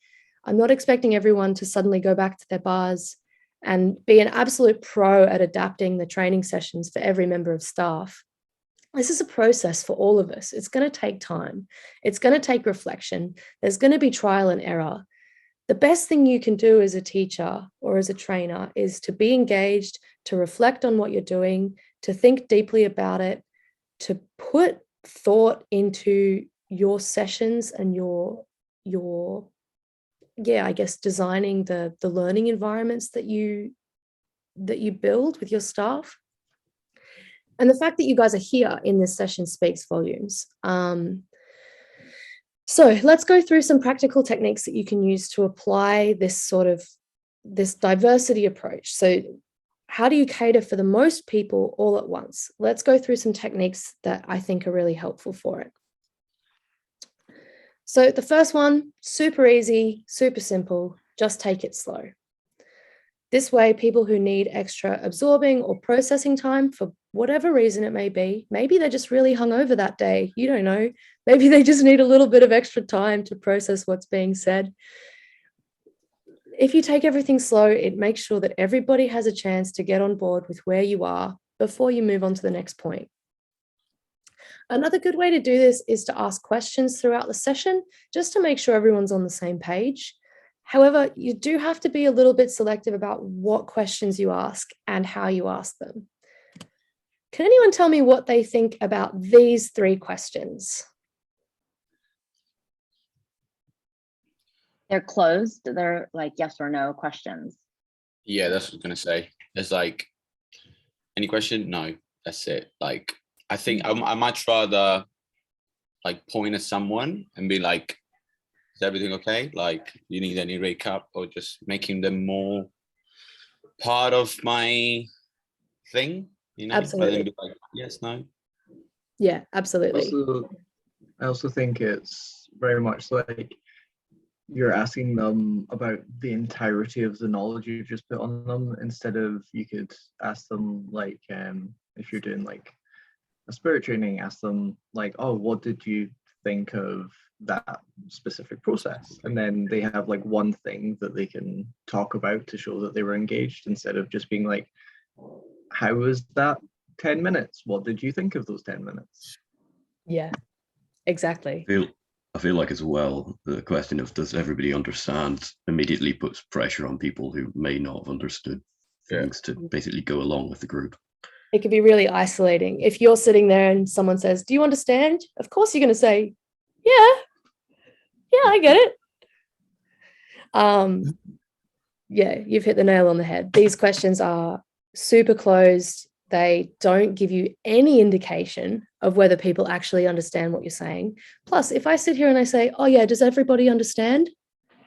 Speaker 1: I'm not expecting everyone to suddenly go back to their bars and be an absolute pro at adapting the training sessions for every member of staff. This is a process for all of us. It's going to take time. It's going to take reflection. There's going to be trial and error. The best thing you can do as a teacher or as a trainer is to be engaged, to reflect on what you're doing, to think deeply about it, to put thought into your sessions and your I guess designing the learning environments that you build with your staff. And the fact that you guys are here in this session speaks volumes. So let's go through some practical techniques that you can use to apply this diversity approach. So how do you cater for the most people all at once? Let's go through some techniques that I think are really helpful for it. So the first one, super easy, super simple, just take it slow. This way, people who need extra absorbing or processing time for whatever reason it may be, maybe they're just really hungover that day, you don't know, maybe they just need a little bit of extra time to process what's being said. If you take everything slow, it makes sure that everybody has a chance to get on board with where you are before you move on to the next point. Another good way to do this is to ask questions throughout the session, just to make sure everyone's on the same page. However, you do have to be a little bit selective about what questions you ask and how you ask them. Can anyone tell me what they think about these 3 questions?
Speaker 9: They're closed. They're like yes or no questions.
Speaker 3: Yeah, that's what I was gonna say. There's like, any question? No, that's it. Like, I think I much rather like point at someone and be like, is everything okay? Like, you need any recap, or just making them more part of my thing, you know?
Speaker 1: Absolutely.
Speaker 3: Rather than be like, yes, no.
Speaker 1: Yeah, absolutely.
Speaker 7: I also think it's very much like you're asking them about the entirety of the knowledge you've just put on them, instead of, you could ask them like, if you're doing like a spirit training, ask them like, oh, what did you think of that specific process? And then they have like one thing that they can talk about to show that they were engaged, instead of just being like, how was that 10 minutes? What did you think of those 10 minutes?
Speaker 1: Yeah, exactly.
Speaker 5: I feel like as well, the question of does everybody understand immediately puts pressure on people who may not have understood things to basically go along with the group.
Speaker 1: It could be really isolating. If you're sitting there and someone says, do you understand? Of course you're going to say, yeah, I get it. Yeah, you've hit the nail on the head. These questions are super closed. They don't give you any indication of whether people actually understand what you're saying. Plus, if I sit here and I say, oh yeah, does everybody understand?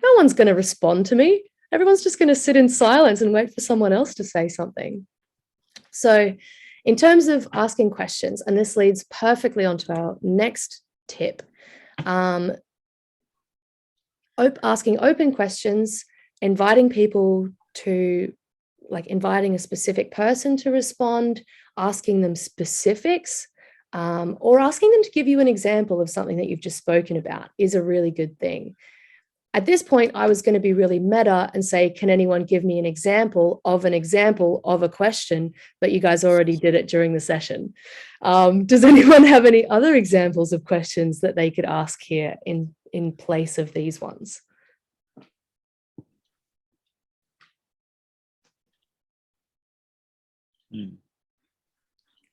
Speaker 1: No one's going to respond to me. Everyone's just going to sit in silence and wait for someone else to say something. So in terms of asking questions, and this leads perfectly onto our next tip, asking open questions, inviting people to, like inviting a specific person to respond, asking them specifics, or asking them to give you an example of something that you've just spoken about is a really good thing. At this point, I was going to be really meta and say, can anyone give me an example of a question? But you guys already did it during the session. Does anyone have any other examples of questions that they could ask here in place of these ones?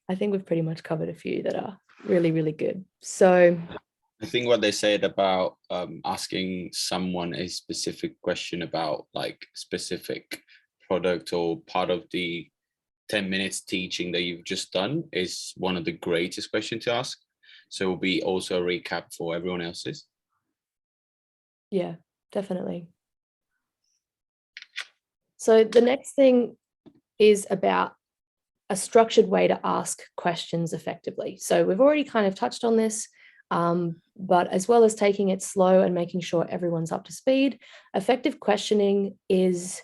Speaker 1: I think we've pretty much covered a few that are really, really good. So
Speaker 3: I think what they said about asking someone a specific question about like specific product or part of the 10 minutes teaching that you've just done is one of the greatest questions to ask. So it will be also a recap for everyone else's.
Speaker 1: yeah, definitely. So the next thing is about a structured way to ask questions effectively. So we've already kind of touched on this, but as well as taking it slow and making sure everyone's up to speed, effective questioning is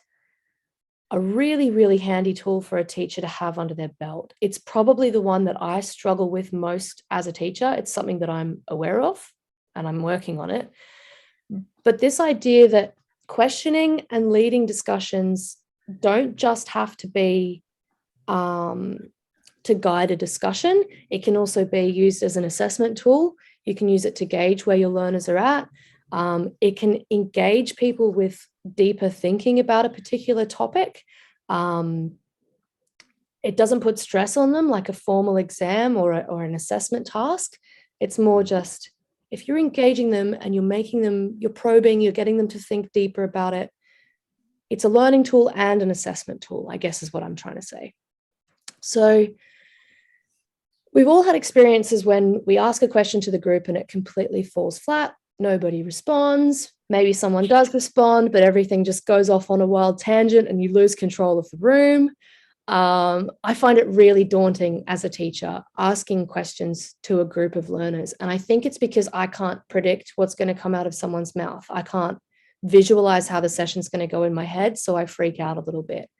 Speaker 1: a really, really handy tool for a teacher to have under their belt. It's probably the one that I struggle with most as a teacher. It's something that I'm aware of and I'm working on it. But this idea that questioning and leading discussions don't just have to be to guide a discussion. It can also be used as an assessment tool. You can use it to gauge where your learners are at. It can engage people with deeper thinking about a particular topic. It doesn't put stress on them like a formal exam or an assessment task. It's more just if you're engaging them and you're making them, you're probing, you're getting them to think deeper about it. It's a learning tool and an assessment tool, I guess is what I'm trying to say. So we've all had experiences when we ask a question to the group and it completely falls flat. Nobody responds. Maybe someone does respond, but everything just goes off on a wild tangent and you lose control of the room. I find it really daunting as a teacher asking questions to a group of learners. And I think it's because I can't predict what's going to come out of someone's mouth. I can't visualize how the session's going to go in my head, so I freak out a little bit.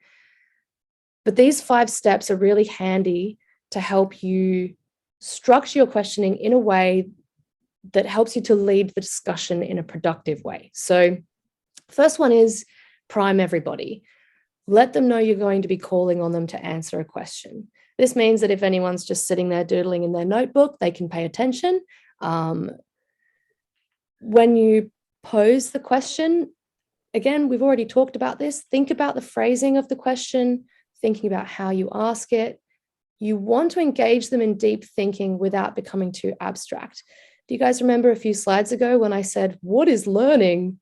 Speaker 1: But these 5 steps are really handy to help you structure your questioning in a way that helps you to lead the discussion in a productive way. So first one is prime everybody. Let them know you're going to be calling on them to answer a question. This means that if anyone's just sitting there doodling in their notebook, they can pay attention. When you pose the question, again, we've already talked about this. Think about the phrasing of the question, thinking about how you ask it. You want to engage them in deep thinking without becoming too abstract. Do you guys remember a few slides ago when I said, what is learning?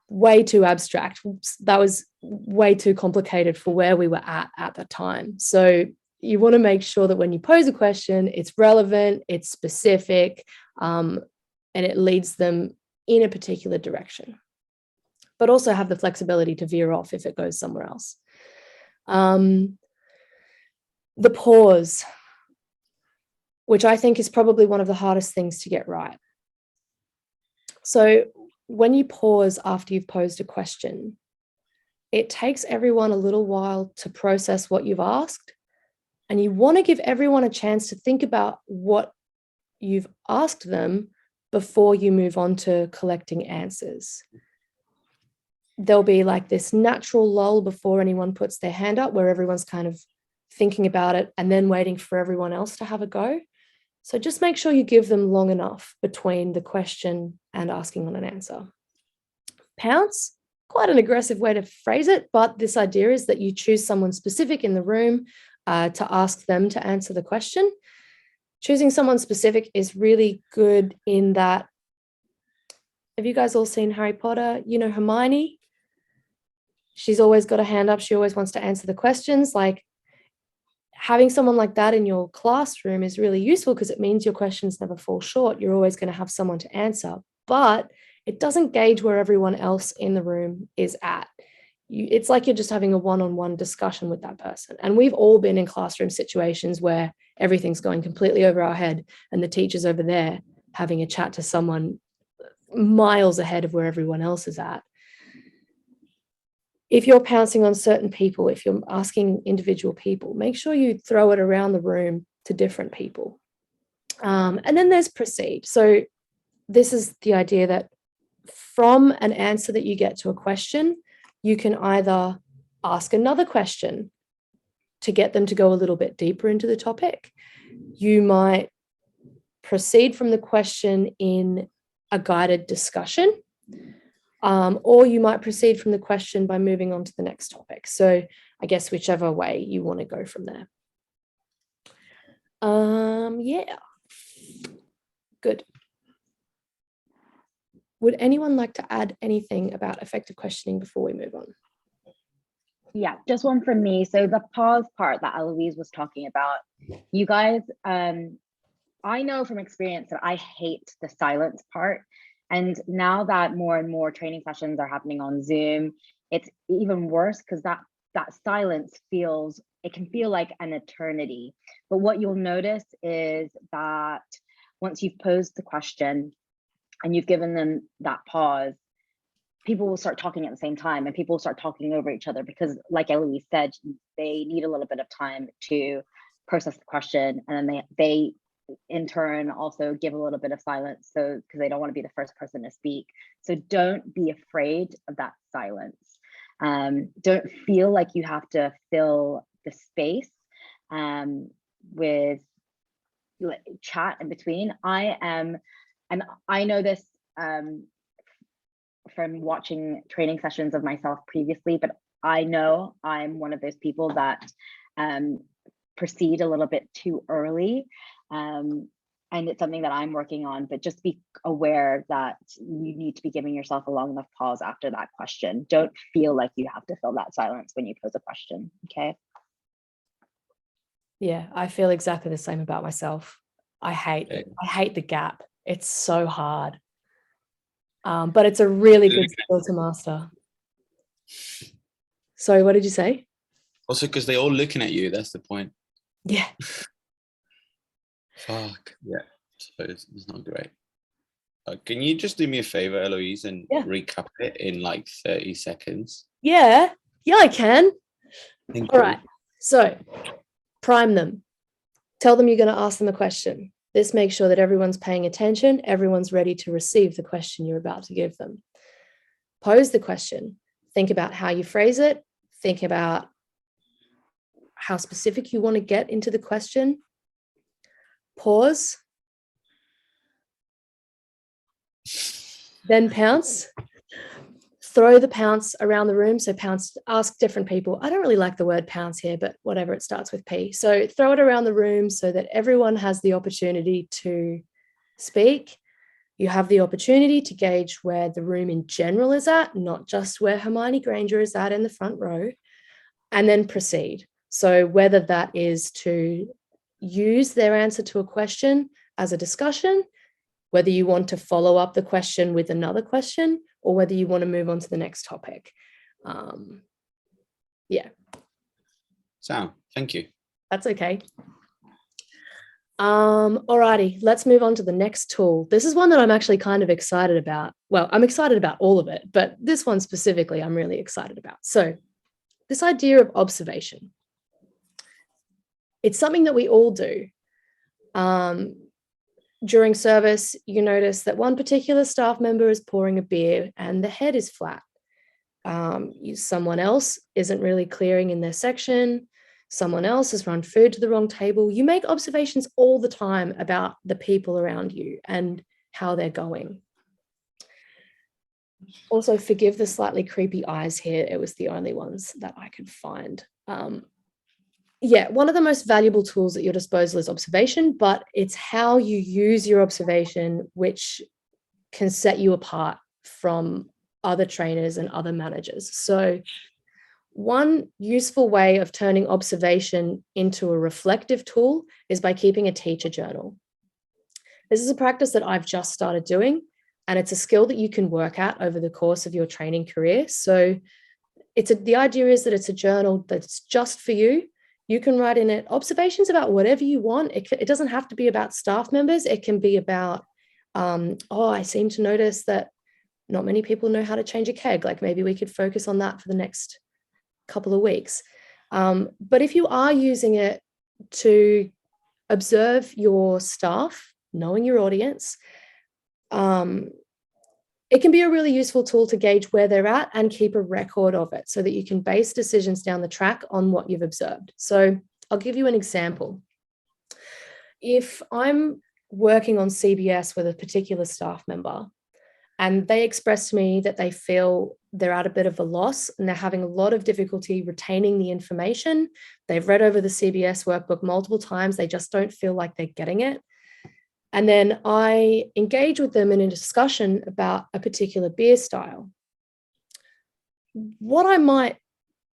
Speaker 1: Way too abstract. That was way too complicated for where we were at the time. So you want to make sure that when you pose a question, it's relevant, it's specific, and it leads them in a particular direction, but also have the flexibility to veer off if it goes somewhere else. The pause, which I think is probably one of the hardest things to get right. So when you pause after you've posed a question, it takes everyone a little while to process what you've asked, and you want to give everyone a chance to think about what you've asked them before you move on to collecting answers. There'll be like this natural lull before anyone puts their hand up where everyone's kind of thinking about it and then waiting for everyone else to have a go. So just make sure you give them long enough between the question and asking on an answer. Pounce, quite an aggressive way to phrase it, but this idea is that you choose someone specific in the room to ask them to answer the question. Choosing someone specific is really good in that, have you guys all seen Harry Potter? You know Hermione? She's always got a hand up. She always wants to answer the questions. Like, having someone like that in your classroom is really useful because it means your questions never fall short. You're always going to have someone to answer, but it doesn't gauge where everyone else in the room is at. It's like you're just having a one-on-one discussion with that person. And we've all been in classroom situations where everything's going completely over our head and the teacher's over there having a chat to someone miles ahead of where everyone else is at. If you're pouncing on certain people, if you're asking individual people, make sure you throw it around the room to different people. And then there's proceed. So this is the idea that from an answer that you get to a question, you can either ask another question to get them to go a little bit deeper into the topic. You might proceed from the question in a guided discussion, or you might proceed from the question by moving on to the next topic. So I guess whichever way you want to go from there. Yeah. Good. Would anyone like to add anything about effective questioning before we move on?
Speaker 9: Yeah, just one from me. So the pause part that Eloise was talking about, you guys, I know from experience that I hate the silence part. And now that more and more training sessions are happening on Zoom, it's even worse because that silence it can feel like an eternity. But what you'll notice is that once you've posed the question and you've given them that pause, people will start talking at the same time and people will start talking over each other because, like Eloise said, they need a little bit of time to process the question, and then they in turn also give a little bit of silence, so because they don't want to be the first person to speak. So don't be afraid of that silence. Don't feel like you have to fill the space with chat in between. And I know this from watching training sessions of myself previously, but I know I'm one of those people that proceed a little bit too early. And it's something that I'm working on, but just be aware that you need to be giving yourself a long enough pause after that question. Don't feel like you have to fill that silence when you pose a question, okay?
Speaker 1: Yeah, I feel exactly the same about myself. I hate the gap. It's so hard. But it's a really good skill to master. Sorry, what did you say?
Speaker 3: Also, because they're all looking at you. That's the point.
Speaker 1: Yeah.
Speaker 3: Fuck. Yeah. So it's not great. Can you just do me a favor, Eloise, and recap it in like 30 seconds?
Speaker 1: Yeah, I can.
Speaker 3: Thank
Speaker 1: All
Speaker 3: you.
Speaker 1: right. So prime them. Tell them you're going to ask them a question. This makes sure that everyone's paying attention. Everyone's ready to receive the question you're about to give them. Pose the question. Think about how you phrase it. Think about how specific you want to get into the question. Pause. Then pounce. Throw the pounce around the room. So pounce, ask different people. I don't really like the word pounce here, but whatever, it starts with P. So throw it around the room so that everyone has the opportunity to speak. You have the opportunity to gauge where the room in general is at, not just where Hermione Granger is at in the front row, and then proceed. So whether that is to use their answer to a question as a discussion, whether you want to follow up the question with another question, or whether you want to move on to the next topic. Yeah.
Speaker 3: Sam, thank you.
Speaker 1: That's okay. Alrighty, let's move on to the next tool. This is one that I'm actually kind of excited about. Well, I'm excited about all of it, but this one specifically I'm really excited about. So this idea of observation. It's something that we all do. During service, you notice that one particular staff member is pouring a beer and the head is flat. Someone else isn't really clearing in their section. Someone else has run food to the wrong table. You make observations all the time about the people around you and how they're going. Also, forgive the slightly creepy eyes here. It was the only ones that I could find. Yeah, one of the most valuable tools at your disposal is observation, but it's how you use your observation which can set you apart from other trainers and other managers. So one useful way of turning observation into a reflective tool is by keeping a teacher journal. This is a practice that I've just started doing, and it's a skill that you can work at over the course of your training career. So the idea is that it's a journal that's just for you. You can write in it observations about whatever you want. It doesn't have to be about staff members. It can be about, I seem to notice that not many people know how to change a keg. Like maybe we could focus on that for the next couple of weeks. But if you are using it to observe your staff, knowing your audience, it can be a really useful tool to gauge where they're at and keep a record of it so that you can base decisions down the track on what you've observed. So I'll give you an example. If I'm working on CBS with a particular staff member and they express to me that they feel they're at a bit of a loss and they're having a lot of difficulty retaining the information, they've read over the CBS workbook multiple times, they just don't feel like they're getting it, And then I engage with them in a discussion about a particular beer style. What I might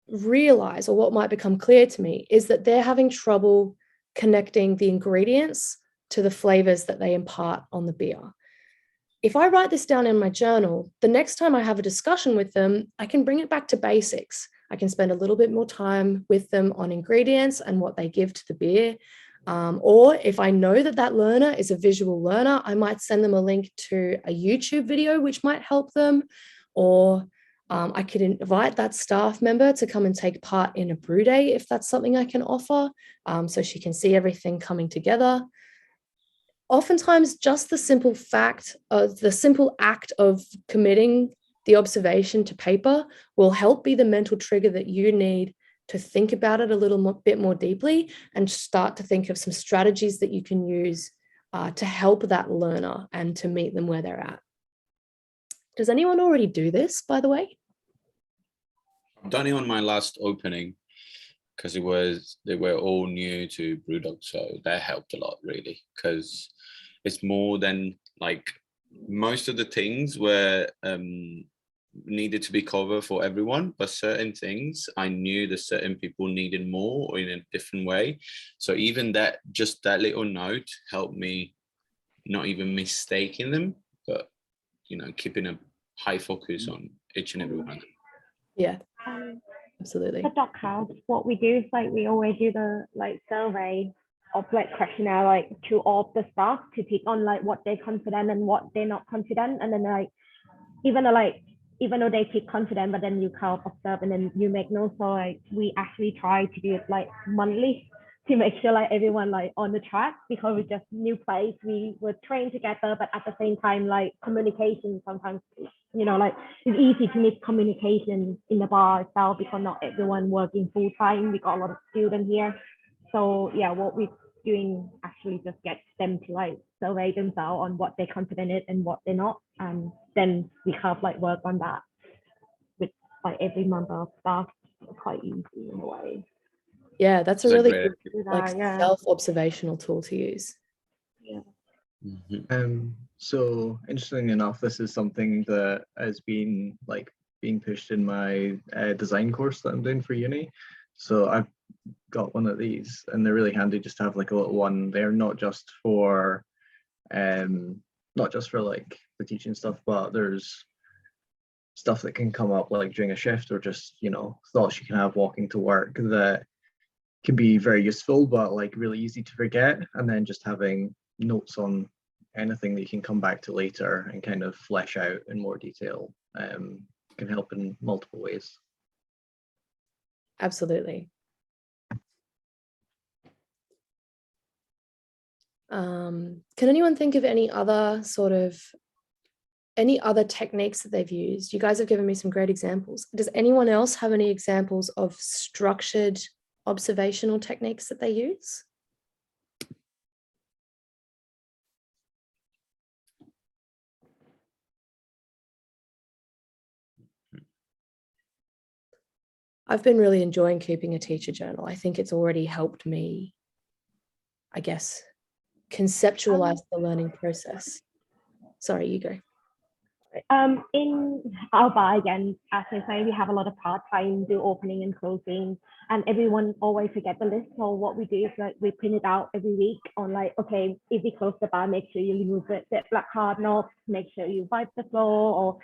Speaker 1: realize, or what might become clear to me, is that they're having trouble connecting the ingredients to the flavors that they impart on the beer. If I write this down in my journal, the next time I have a discussion with them, I can bring it back to basics. I can spend a little bit more time with them on ingredients and what they give to the beer. Or if I know that that learner is a visual learner, I might send them a link to a YouTube video, which might help them. Or I could invite that staff member to come and take part in a brew day if that's something I can offer, so she can see everything coming together. Oftentimes, just the simple act of committing the observation to paper will help be the mental trigger that you need to think about it a little bit more deeply and start to think of some strategies that you can use to help that learner and to meet them where they're at. Does anyone already do this, by the way?
Speaker 3: I've done it on my last opening because they were all new to Brewdog, so that helped a lot, really, because it's more than like most of the things were needed to be covered for everyone, but certain things I knew that certain people needed more or in a different way. So even that, just that little note helped me not even mistaking them, but keeping a high focus on each and every one of them.
Speaker 1: Yeah, absolutely.
Speaker 6: The Dog House, what we do is like we always do the survey of questionnaire to all of the staff to pick on what they're confident and what they're not confident, and then even though they pick confident, but then you kind of observe and then you make notes. So we actually try to do it monthly to make sure everyone on the track, because we're just new place. We were trained together, but at the same time communication sometimes it's easy to miss communication in the bar itself because not everyone working full time. We got a lot of students here, so yeah, what we're doing actually just gets them to survey themselves on what they're confident in and what they're not, and then we have work on that with every member of staff. It's quite easy in a way.
Speaker 1: Yeah, that's a
Speaker 3: It's a
Speaker 1: really
Speaker 3: great
Speaker 1: good
Speaker 6: Yeah.
Speaker 1: self-observational tool to use.
Speaker 6: Yeah.
Speaker 7: So interesting enough, this is something that has been being pushed in my design course that I'm doing for uni. So I've got one of these, and they're really handy just to have a little one. They're not just for the teaching stuff, but there's stuff that can come up during a shift, or just thoughts you can have walking to work that can be very useful, but really easy to forget. And then just having notes on anything that you can come back to later and kind of flesh out in more detail can help in multiple ways.
Speaker 1: Absolutely. Can anyone think of any other techniques that they've used? You guys have given me some great examples. Does anyone else have any examples of structured observational techniques that they use? I've been really enjoying keeping a teacher journal. I think it's already helped me, I guess, conceptualize the learning process. Sorry, you go.
Speaker 6: In our bar, again, as I say, we have a lot of part-time, do opening and closing, and everyone always forget the list. So what we do is we print it out every week on okay, if you close the bar, make sure you remove the black card notes, make sure you wipe the floor, or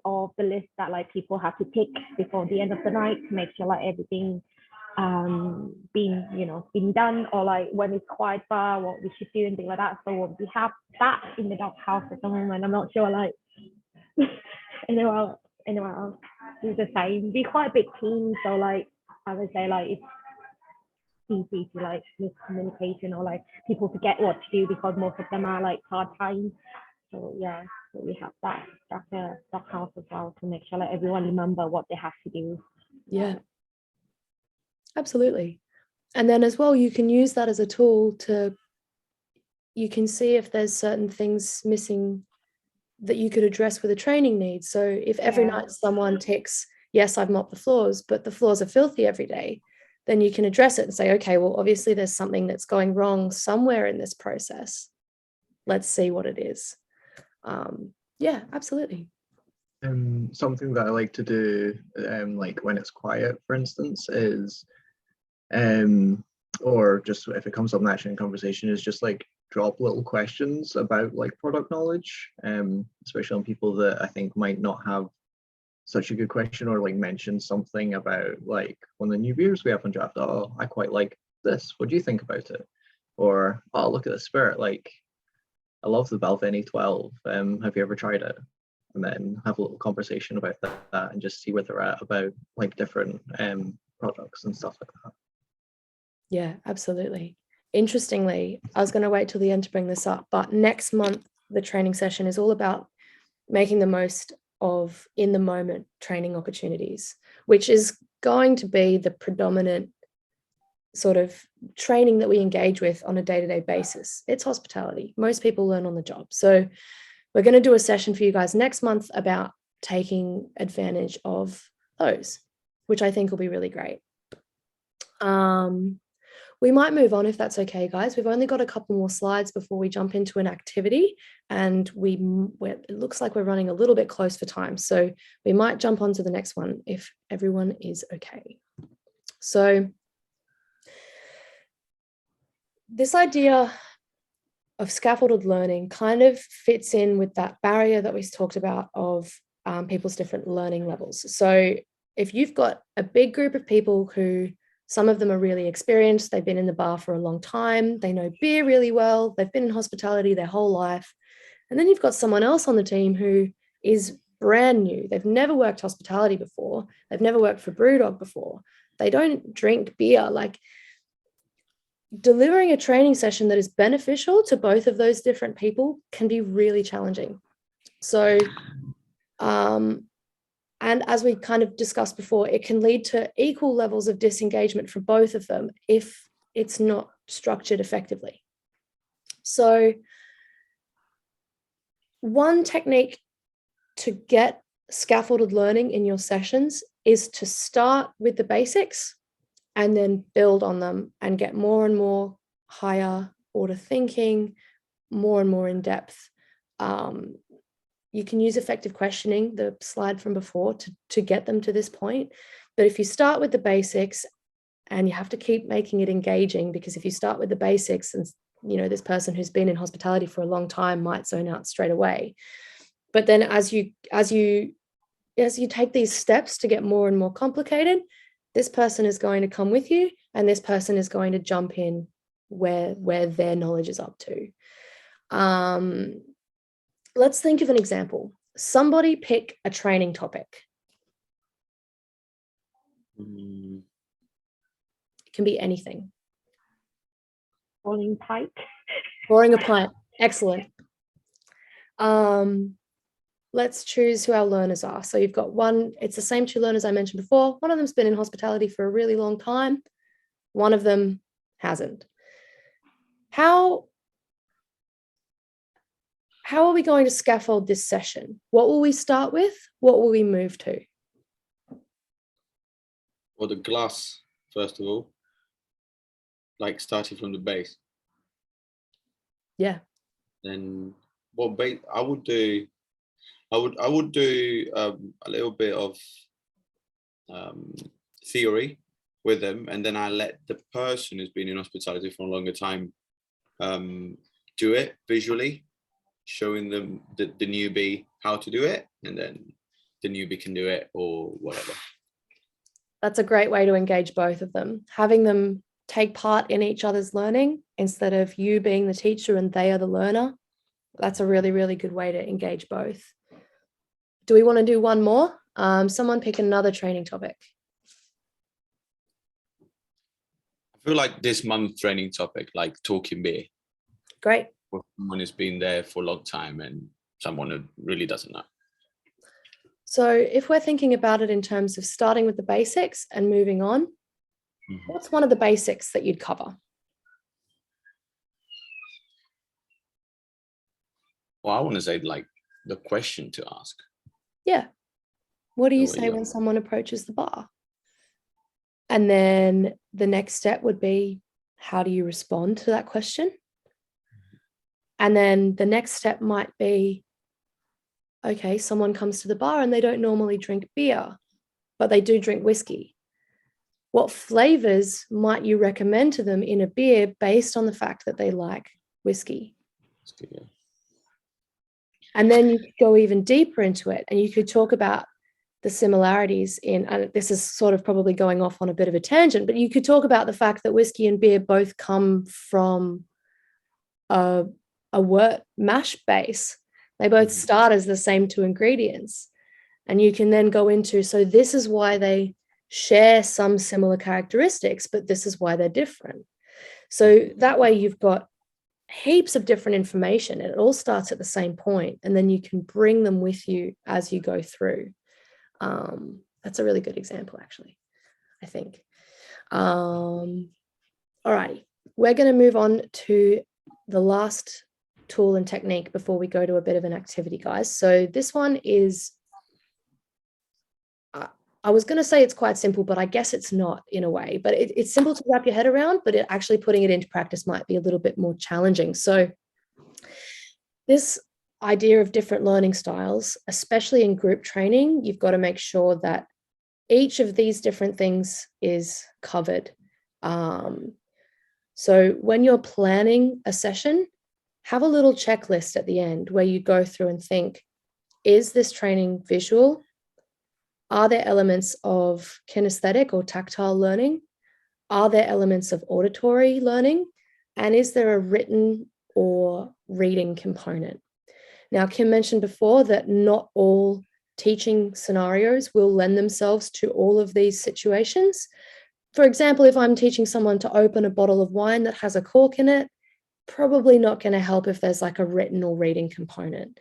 Speaker 6: all the lists that people have to tick before the end of the night to make sure everything been done, or when it's quiet bar, what we should do and things like that. So we have that in the Dog House at the moment. I'm not sure anyone else do the same. We're quite a big team, so I would say it's easy to miscommunication, or people forget what to do because most of them are part-time. So yeah, so we have that Dog House as well to make sure everyone remember what they have to do.
Speaker 1: Yeah, absolutely. And then as well, you can use that as a tool you can see if there's certain things missing that you could address with a training need. So if every night someone ticks, yes, I've mopped the floors, but the floors are filthy every day, then you can address it and say, okay, well, obviously there's something that's going wrong somewhere in this process. let's see what it is. Yeah, absolutely.
Speaker 7: Something that I like to do, like when it's quiet, for instance, is, or just if it comes up naturally in conversation, is just like drop little questions about like product knowledge, especially on people that I think might not have such a good question, or like mention something about like one of the new beers we have on draft. Oh, I quite like this. What do you think about it? Or, oh, look at the spirit. Like, I love the Balvenie 12. Have you ever tried it? And then have a little conversation about that and just see where they're at about like different products and stuff like that.
Speaker 1: Yeah, absolutely. Interestingly, I was going to wait till the end to bring this up, but next month, the training session is all about making the most of in the moment training opportunities, which is going to be the predominant sort of training that we engage with on a day-to-day basis. It's hospitality. Most people learn on the job. So we're going to do a session for you guys next month about taking advantage of those, which I think will be really great. We might move on if that's okay, guys. We've only got a couple more slides before we jump into an activity, and it looks like we're running a little bit close for time. So we might jump on to the next one if everyone is okay. So this idea of scaffolded learning kind of fits in with that barrier that we talked about of people's different learning levels. So if you've got a big group of people who, some of them are really experienced, they've been in the bar for a long time, they know beer really well, they've been in hospitality their whole life. And then you've got someone else on the team who is brand new. They've never worked hospitality before. They've never worked for Brewdog before. They don't drink beer. Like, delivering a training session that is beneficial to both of those different people can be really challenging. So, and as we kind of discussed before, it can lead to equal levels of disengagement for both of them if it's not structured effectively. So one technique to get scaffolded learning in your sessions is to start with the basics and then build on them and get more and more higher order thinking, more and more in depth. You can use effective questioning, the slide from before, to get them to this point. But if you start with the basics, and you have to keep making it engaging, because if you start with the basics and, you know, this person who's been in hospitality for a long time might zone out straight away. But then as you take these steps to get more and more complicated, this person is going to come with you, and this person is going to jump in where their knowledge is up to. Let's think of an example. Somebody pick a training topic. It can be anything.
Speaker 6: Boiling pipe.
Speaker 1: Boring a pipe. Excellent. Let's choose who our learners are. So you've got one, it's the same two learners I mentioned before. One of them's been in hospitality for a really long time. One of them hasn't. How are we going to scaffold this session? What will we start with? What will we move to?
Speaker 3: Well, the glass, first of all, like starting from the base.
Speaker 1: Yeah.
Speaker 3: Then what base I would do a little bit of theory with them, and then I let the person who's been in hospitality for a longer time do it visually, showing them the newbie how to do it, and then the newbie can do it or whatever.
Speaker 1: That's a great way to engage both of them, having them take part in each other's learning instead of you being the teacher and they are the learner. That's a really, really good way to engage both. Do we want to do one more? Someone pick another training topic.
Speaker 3: I feel like this month training topic, like talking beer.
Speaker 1: Great.
Speaker 3: For someone who's been there for a long time and someone who really doesn't know.
Speaker 1: So if we're thinking about it in terms of starting with the basics and moving on, what's one of the basics that you'd cover?
Speaker 3: Well, I want to say like the question to ask.
Speaker 1: Yeah. What do you
Speaker 3: So,
Speaker 1: say
Speaker 3: yeah.
Speaker 1: when someone approaches the bar? And then the next step would be, how do you respond to that question? And then the next step might be, okay, someone comes to the bar and they don't normally drink beer, but they do drink whiskey. What flavors might you recommend to them in a beer based on the fact that they like whiskey? And then you could go even deeper into it, and you could talk about the similarities in, and this is sort of probably going off on a bit of a tangent, but you could talk about the fact that whiskey and beer both come from a wort mash base. They both start as the same two ingredients. And you can then go into, so this is why they share some similar characteristics, but this is why they're different. So that way you've got heaps of different information, and it all starts at the same point, and then you can bring them with you as you go through. That's a really good example, actually, I think. All righty, we're going to move on to the last tool and technique before we go to a bit of an activity, guys. So this one is, I was going to say it's quite simple, but I guess it's not in a way, but it's simple to wrap your head around, but actually putting it into practice might be a little bit more challenging. So this idea of different learning styles, especially in group training, you've got to make sure that each of these different things is covered. So when you're planning a session, have a little checklist at the end where you go through and think, is this training visual? Are there elements of kinesthetic or tactile learning? Are there elements of auditory learning? And is there a written or reading component? Now, Kim mentioned before that not all teaching scenarios will lend themselves to all of these situations. For example, if I'm teaching someone to open a bottle of wine that has a cork in it, probably not going to help if there's like a written or reading component.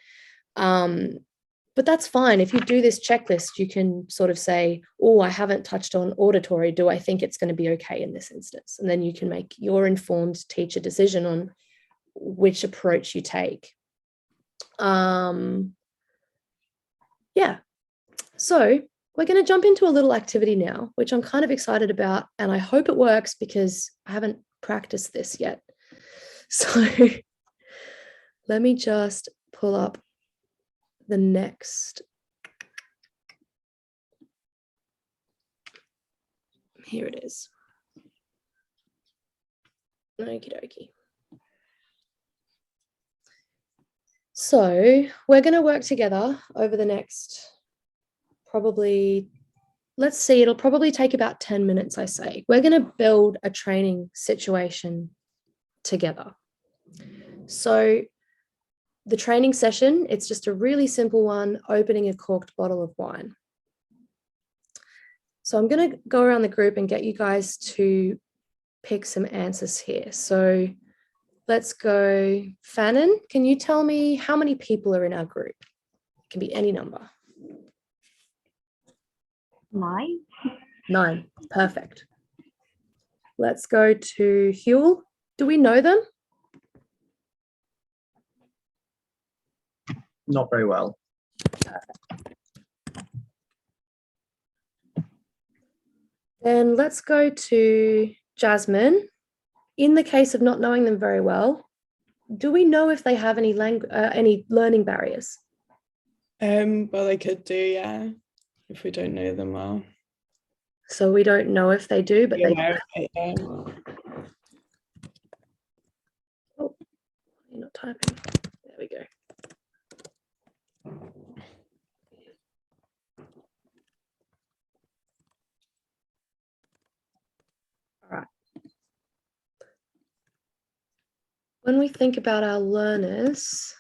Speaker 1: But that's fine. If you do this checklist, you can sort of say, oh, I haven't touched on auditory. Do I think it's going to be okay in this instance? And then you can make your informed teacher decision on which approach you take. Yeah. So we're going to jump into a little activity now, which I'm kind of excited about, and I hope it works because I haven't practiced this yet. So let me just pull up the next. Here it is. Okie dokie. So we're going to work together over the next probably, let's see, it'll probably take about 10 minutes, I say. We're going to build a training situation together. So the training session, it's just a really simple one, opening a corked bottle of wine. So I'm going to go around the group and get you guys to pick some answers here. So let's go. Fannin, can you tell me how many people are in our group? It can be any number.
Speaker 6: 9.
Speaker 1: 9. Perfect. Let's go to Huel. Do we know them?
Speaker 7: Not very well.
Speaker 1: Then let's go to Jasmine. In the case of not knowing them very well, do we know if they have any learning barriers?
Speaker 2: Well, they could do, yeah, if we don't know them well.
Speaker 1: So we don't know if they do, but
Speaker 2: Be
Speaker 1: they
Speaker 2: aware of it, yeah.
Speaker 1: Oh, you're not typing. There we go. All right. When we think about our learners,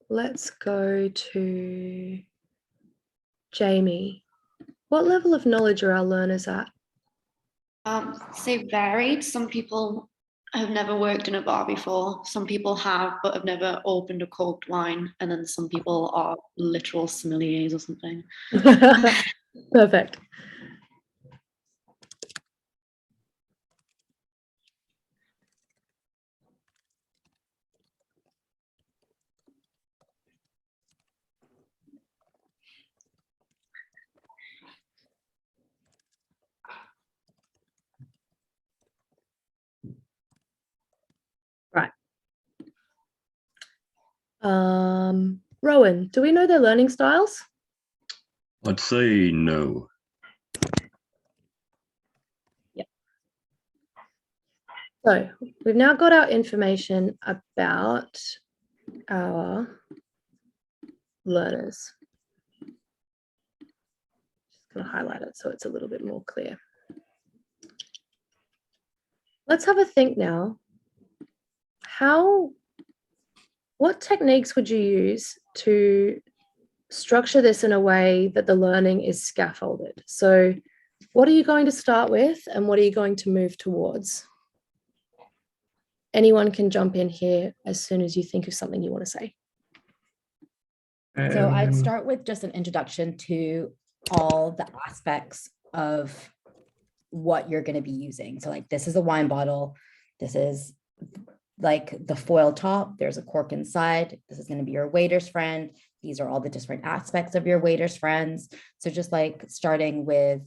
Speaker 1: let's go to Jamie. What level of knowledge are our learners at?
Speaker 11: Say varied. Some people have never worked in a bar before. Some people have, but have never opened a corked wine. And then some people are literal sommeliers or something.
Speaker 1: Perfect. Right. Rowan, do we know their learning styles?
Speaker 5: I'd say no.
Speaker 1: So we've now got our information about our learners. Just going to highlight it so it's a little bit more clear. Let's have a think now. What techniques would you use to structure this in a way that the learning is scaffolded? So what are you going to start with and what are you going to move towards? Anyone can jump in here as soon as you think of something you want to say.
Speaker 12: So I'd start with just an introduction to all the aspects of what you're going to be using. So like, this is a wine bottle. This is like the foil top. There's a cork inside. This is going to be your waiter's friend. These are all the different aspects of your waiter's friends. So just like starting with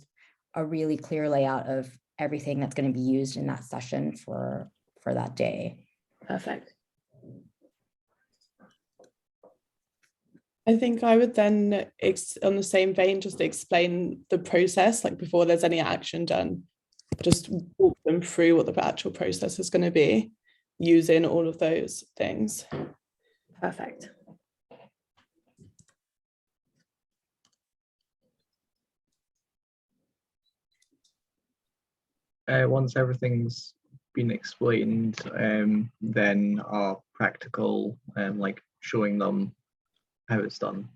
Speaker 12: a really clear layout of everything that's going to be used in that session for that day.
Speaker 1: Perfect.
Speaker 2: I think I would then, on the same vein, just explain the process, like before there's any action done, just walk them through what the actual process is going to be, using all of those things.
Speaker 1: Perfect.
Speaker 7: Once everything's been explained, then our practical, like showing them how it's done.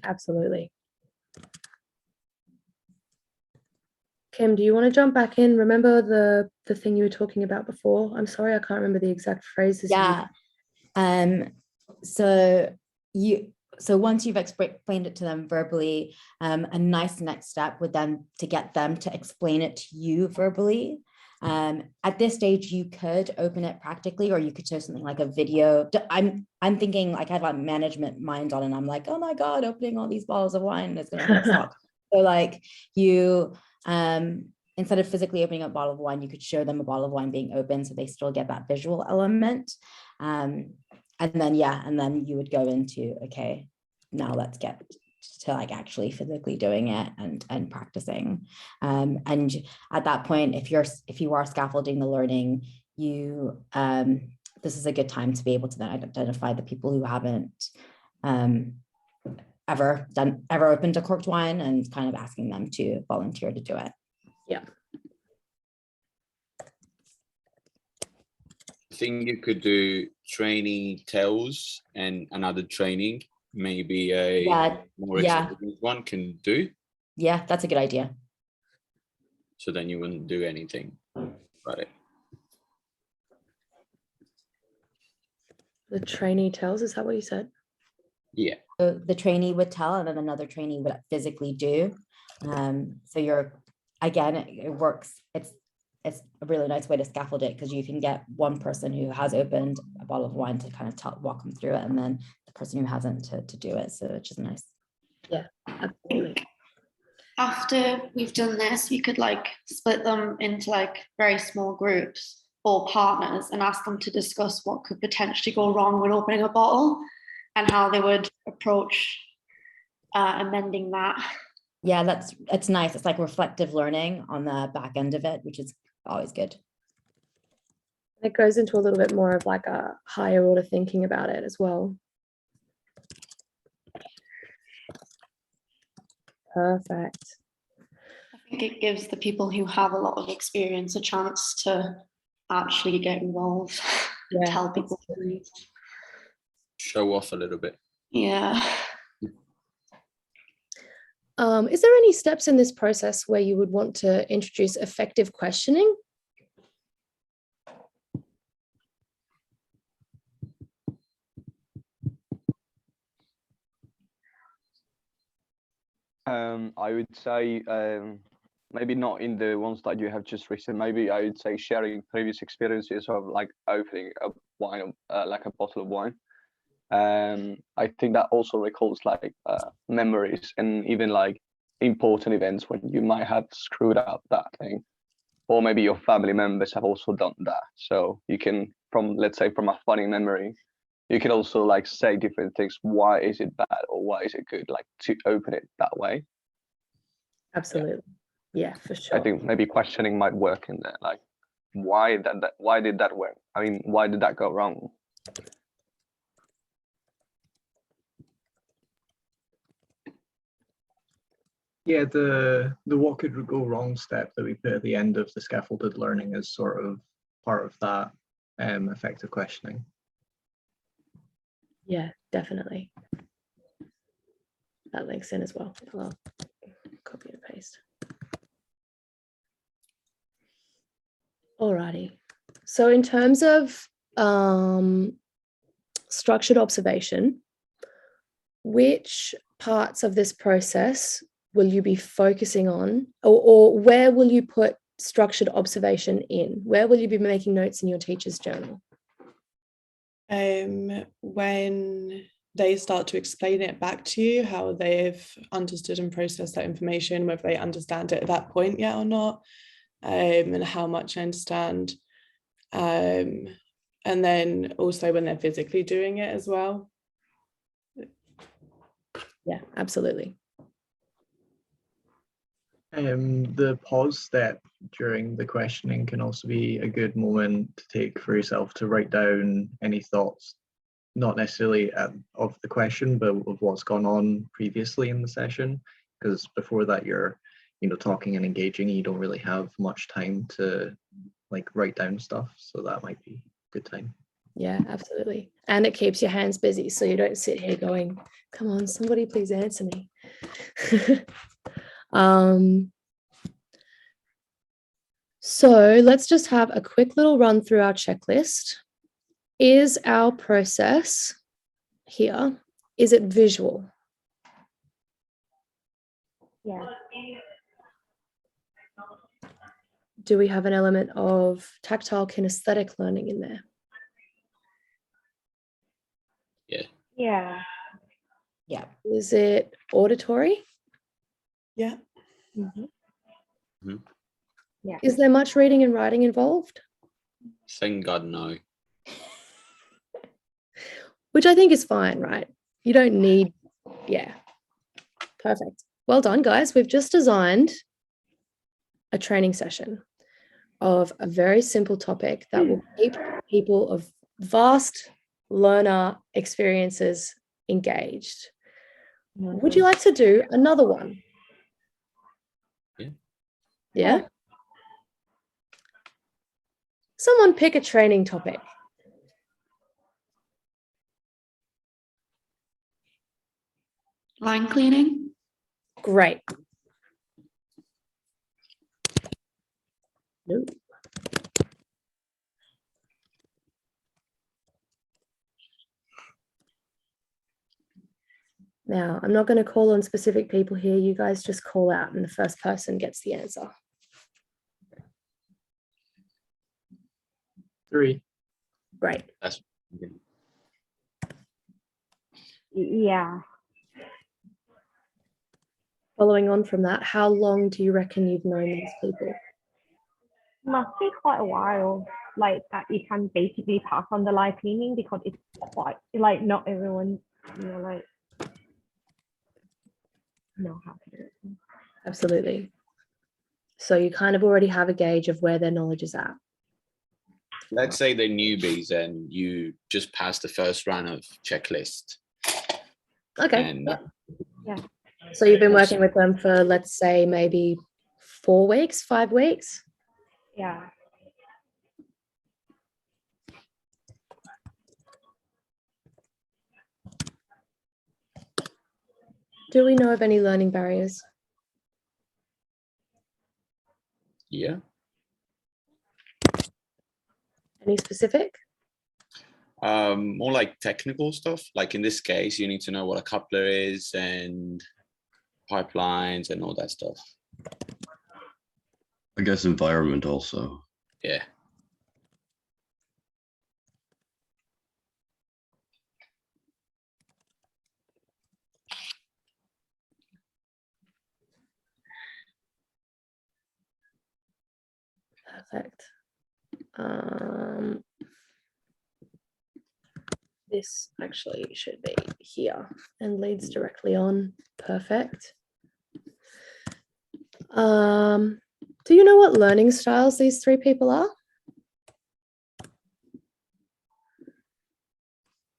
Speaker 1: Absolutely. Kim, do you want to jump back in? Remember the thing you were talking about before? I'm sorry, I can't remember the exact phrases.
Speaker 12: Yeah. So once you've explained it to them verbally, a nice next step would then to get them to explain it to you verbally. At this stage, you could open it practically, or you could show something like a video. I'm thinking like I have a management mind on, and I'm like, oh my God, opening all these bottles of wine is going to stop. So like you, instead of physically opening a bottle of wine, you could show them a bottle of wine being open, so they still get that visual element. And then you would go into, okay, now let's get to like actually physically doing it and practicing. And at that point, if you are scaffolding the learning, this is a good time to be able to then identify the people who haven't ever opened a corked wine and kind of asking them to volunteer to do it.
Speaker 1: Yeah.
Speaker 3: I think you could do training tells and another training, maybe a more experienced one can do.
Speaker 12: Yeah, that's a good idea.
Speaker 3: So then you wouldn't do anything about it.
Speaker 1: The trainee tells, is that what you said?
Speaker 3: Yeah.
Speaker 12: So the trainee would tell, and then another trainee would physically do. So it works. It's a really nice way to scaffold it, because you can get one person who has opened a bottle of wine to kind of walk them through it, and then the person who hasn't to do it. So it's just nice.
Speaker 1: Yeah, absolutely.
Speaker 11: After we've done this, we could like split them into like very small groups or partners and ask them to discuss what could potentially go wrong when opening a bottle and how they would approach amending that.
Speaker 12: Yeah, it's nice. It's like reflective learning on the back end of it, which is always good.
Speaker 1: It goes into a little bit more of like a higher order thinking about it as well. Perfect.
Speaker 11: I think it gives the people who have a lot of experience a chance to actually get involved, tell people.
Speaker 3: Show off a little bit.
Speaker 11: Yeah.
Speaker 1: Is there any steps in this process where you would want to introduce effective questioning?
Speaker 8: I would say maybe not in the ones that you have just written. Maybe I would say sharing previous experiences of like opening a wine, like a bottle of wine. I think that also recalls like memories and even like important events when you might have screwed up that thing, or maybe your family members have also done that. So you can from, let's say, from a funny memory, you can also like say different things. Why is it bad or why is it good? Like to open it that way.
Speaker 1: Absolutely. Yeah, for sure.
Speaker 8: I think maybe questioning might work in there. Like, why did that work? I mean, why did that go wrong?
Speaker 7: Yeah, the what could go wrong step that we put at the end of the scaffolded learning is sort of part of that effective questioning.
Speaker 1: Yeah, definitely. That links in as well. I'll copy and paste. Alrighty. So in terms of structured observation, which parts of this process will you be focusing on, or where will you put structured observation in? Where will you be making notes in your teacher's journal?
Speaker 2: When they start to explain it back to you, how they've understood and processed that information, whether they understand it at that point yet or not, and how much I understand. And then also when they're physically doing it as well.
Speaker 1: Yeah, absolutely.
Speaker 7: The pause step during the questioning can also be a good moment to take for yourself to write down any thoughts, not necessarily of the question, but of what's gone on previously in the session. Because before that, you're, talking and engaging. You don't really have much time to like write down stuff, so that might be a good time.
Speaker 1: Yeah, absolutely. And it keeps your hands busy, so you don't sit here going, come on, somebody please answer me. So let's just have a quick little run through our checklist. Is our process here, is it visual?
Speaker 6: Yeah.
Speaker 1: Do we have an element of tactile kinesthetic learning in there?
Speaker 3: Yeah.
Speaker 6: Yeah.
Speaker 12: Yeah.
Speaker 1: Is it auditory?
Speaker 2: Yeah.
Speaker 6: Mm-hmm. Yeah.
Speaker 1: Is there much reading and writing involved?
Speaker 3: Thank God, no.
Speaker 1: Which I think is fine, right? You don't need, yeah. Perfect. Well done, guys. We've just designed a training session of a very simple topic that will keep people of vast learner experiences engaged. Would you like to do another one?
Speaker 3: Yeah.
Speaker 1: Yeah? Someone pick a training topic.
Speaker 11: Line cleaning.
Speaker 1: Great. No. Now, I'm not going to call on specific people here. You guys just call out and the first person gets the answer.
Speaker 7: 3.
Speaker 1: Great.
Speaker 3: That's
Speaker 6: Yeah.
Speaker 1: Following on from that, how long do you reckon you've known these people?
Speaker 6: Must be quite a while. Like that you can basically pass on the live cleaning because it's quite like not everyone, like know how to do it.
Speaker 1: Absolutely. So you kind of already have a gauge of where their knowledge is at.
Speaker 3: Let's say they're newbies and you just passed the first round of checklist.
Speaker 1: Okay.
Speaker 3: And
Speaker 6: Yeah.
Speaker 1: So you've been working with them for, let's say, maybe 4 weeks, 5 weeks?
Speaker 6: Yeah.
Speaker 1: Do we know of any learning barriers?
Speaker 3: yeah.
Speaker 1: Any specific?
Speaker 3: More like technical stuff. Like in this case, you need to know what a coupler is and pipelines and all that stuff.
Speaker 5: I guess environment also.
Speaker 3: Yeah.
Speaker 1: Perfect. This actually should be here and leads directly on. Perfect. Do you know what learning styles these three people are?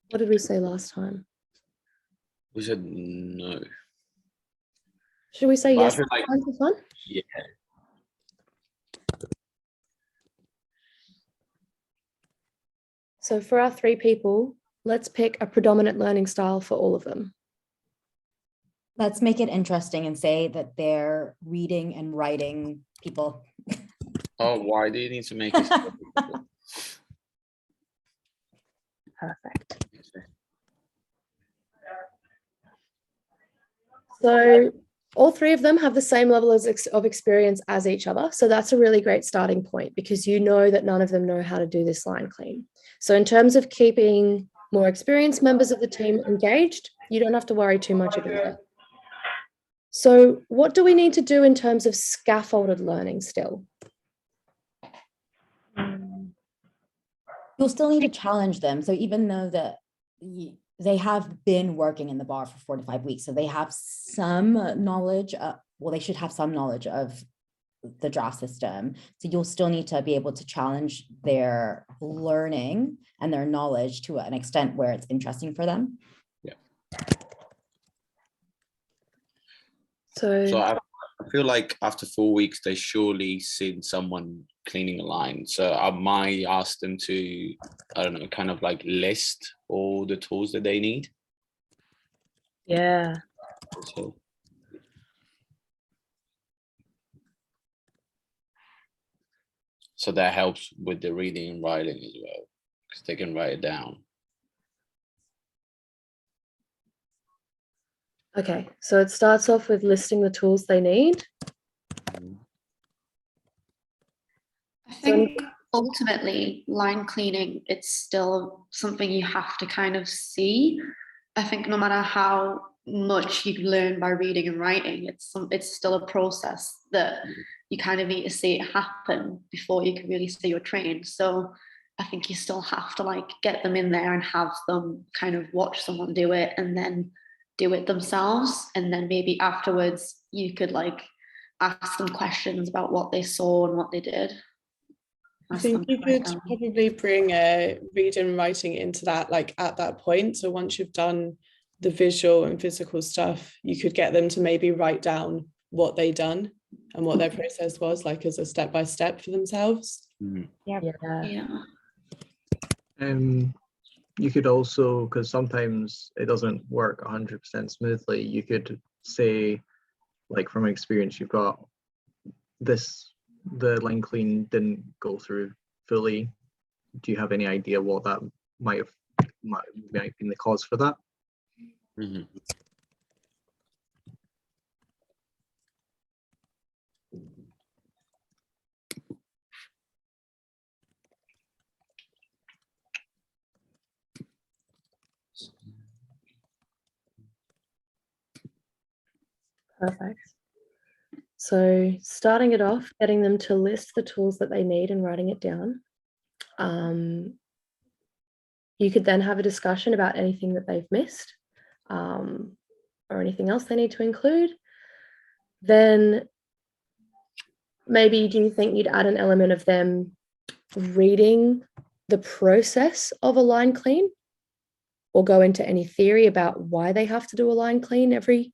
Speaker 1: What did we say last time?
Speaker 3: We said no.
Speaker 1: Should we say
Speaker 3: But I
Speaker 1: yes
Speaker 3: feel
Speaker 1: this time for fun?
Speaker 3: Yeah.
Speaker 1: So for our three people, let's pick a predominant learning style for all of them.
Speaker 12: Let's make it interesting and say that they're reading and writing people.
Speaker 3: Oh, why do you need to make it?
Speaker 1: Perfect. So all three of them have the same level of experience as each other. So that's a really great starting point because you know that none of them know how to do this line clean. So in terms of keeping more experienced members of the team engaged, you don't have to worry too much about it. So what do we need to do in terms of scaffolded learning still?
Speaker 12: You'll still need to challenge them. So even though that they have been working in the bar for 4 to 5 weeks, so they have some knowledge, well, they should have some knowledge of the draft system. So you'll still need to be able to challenge their learning and their knowledge to an extent where it's interesting for them.
Speaker 3: Yeah.
Speaker 1: So
Speaker 3: I feel like after 4 weeks, they surely seen someone cleaning a line. So I might ask them to, I don't know, kind of like list all the tools that they need.
Speaker 1: yeah.
Speaker 3: So that helps with the reading and writing as well, because they can write it down.
Speaker 1: Okay, so it starts off with listing the tools they need.
Speaker 11: I think ultimately line cleaning, it's still something you have to kind of see. I think no matter how much you learn by reading and writing, it's still a process that you kind of need to see it happen before you can really say you're trained. So I think you still have to like get them in there and have them kind of watch someone do it and then do it themselves. And then maybe afterwards you could like ask them questions about what they saw and what they did.
Speaker 2: I think you could probably bring reading and writing into that, like at that point. So once you've done the visual and physical stuff, you could get them to maybe write down what they done and what their process was, like as a step-by-step for themselves.
Speaker 6: Yeah.
Speaker 7: You could also, because sometimes it doesn't work 100% smoothly, you could say, like from experience, you've got this, the line clean didn't go through fully. Do you have any idea what that might be the cause for that?
Speaker 3: Mm-hmm.
Speaker 1: Perfect. So starting it off, getting them to list the tools that they need and writing it down. You could then have a discussion about anything that they've missed or anything else they need to include. Then maybe do you think you'd add an element of them reading the process of a line clean or go into any theory about why they have to do a line clean every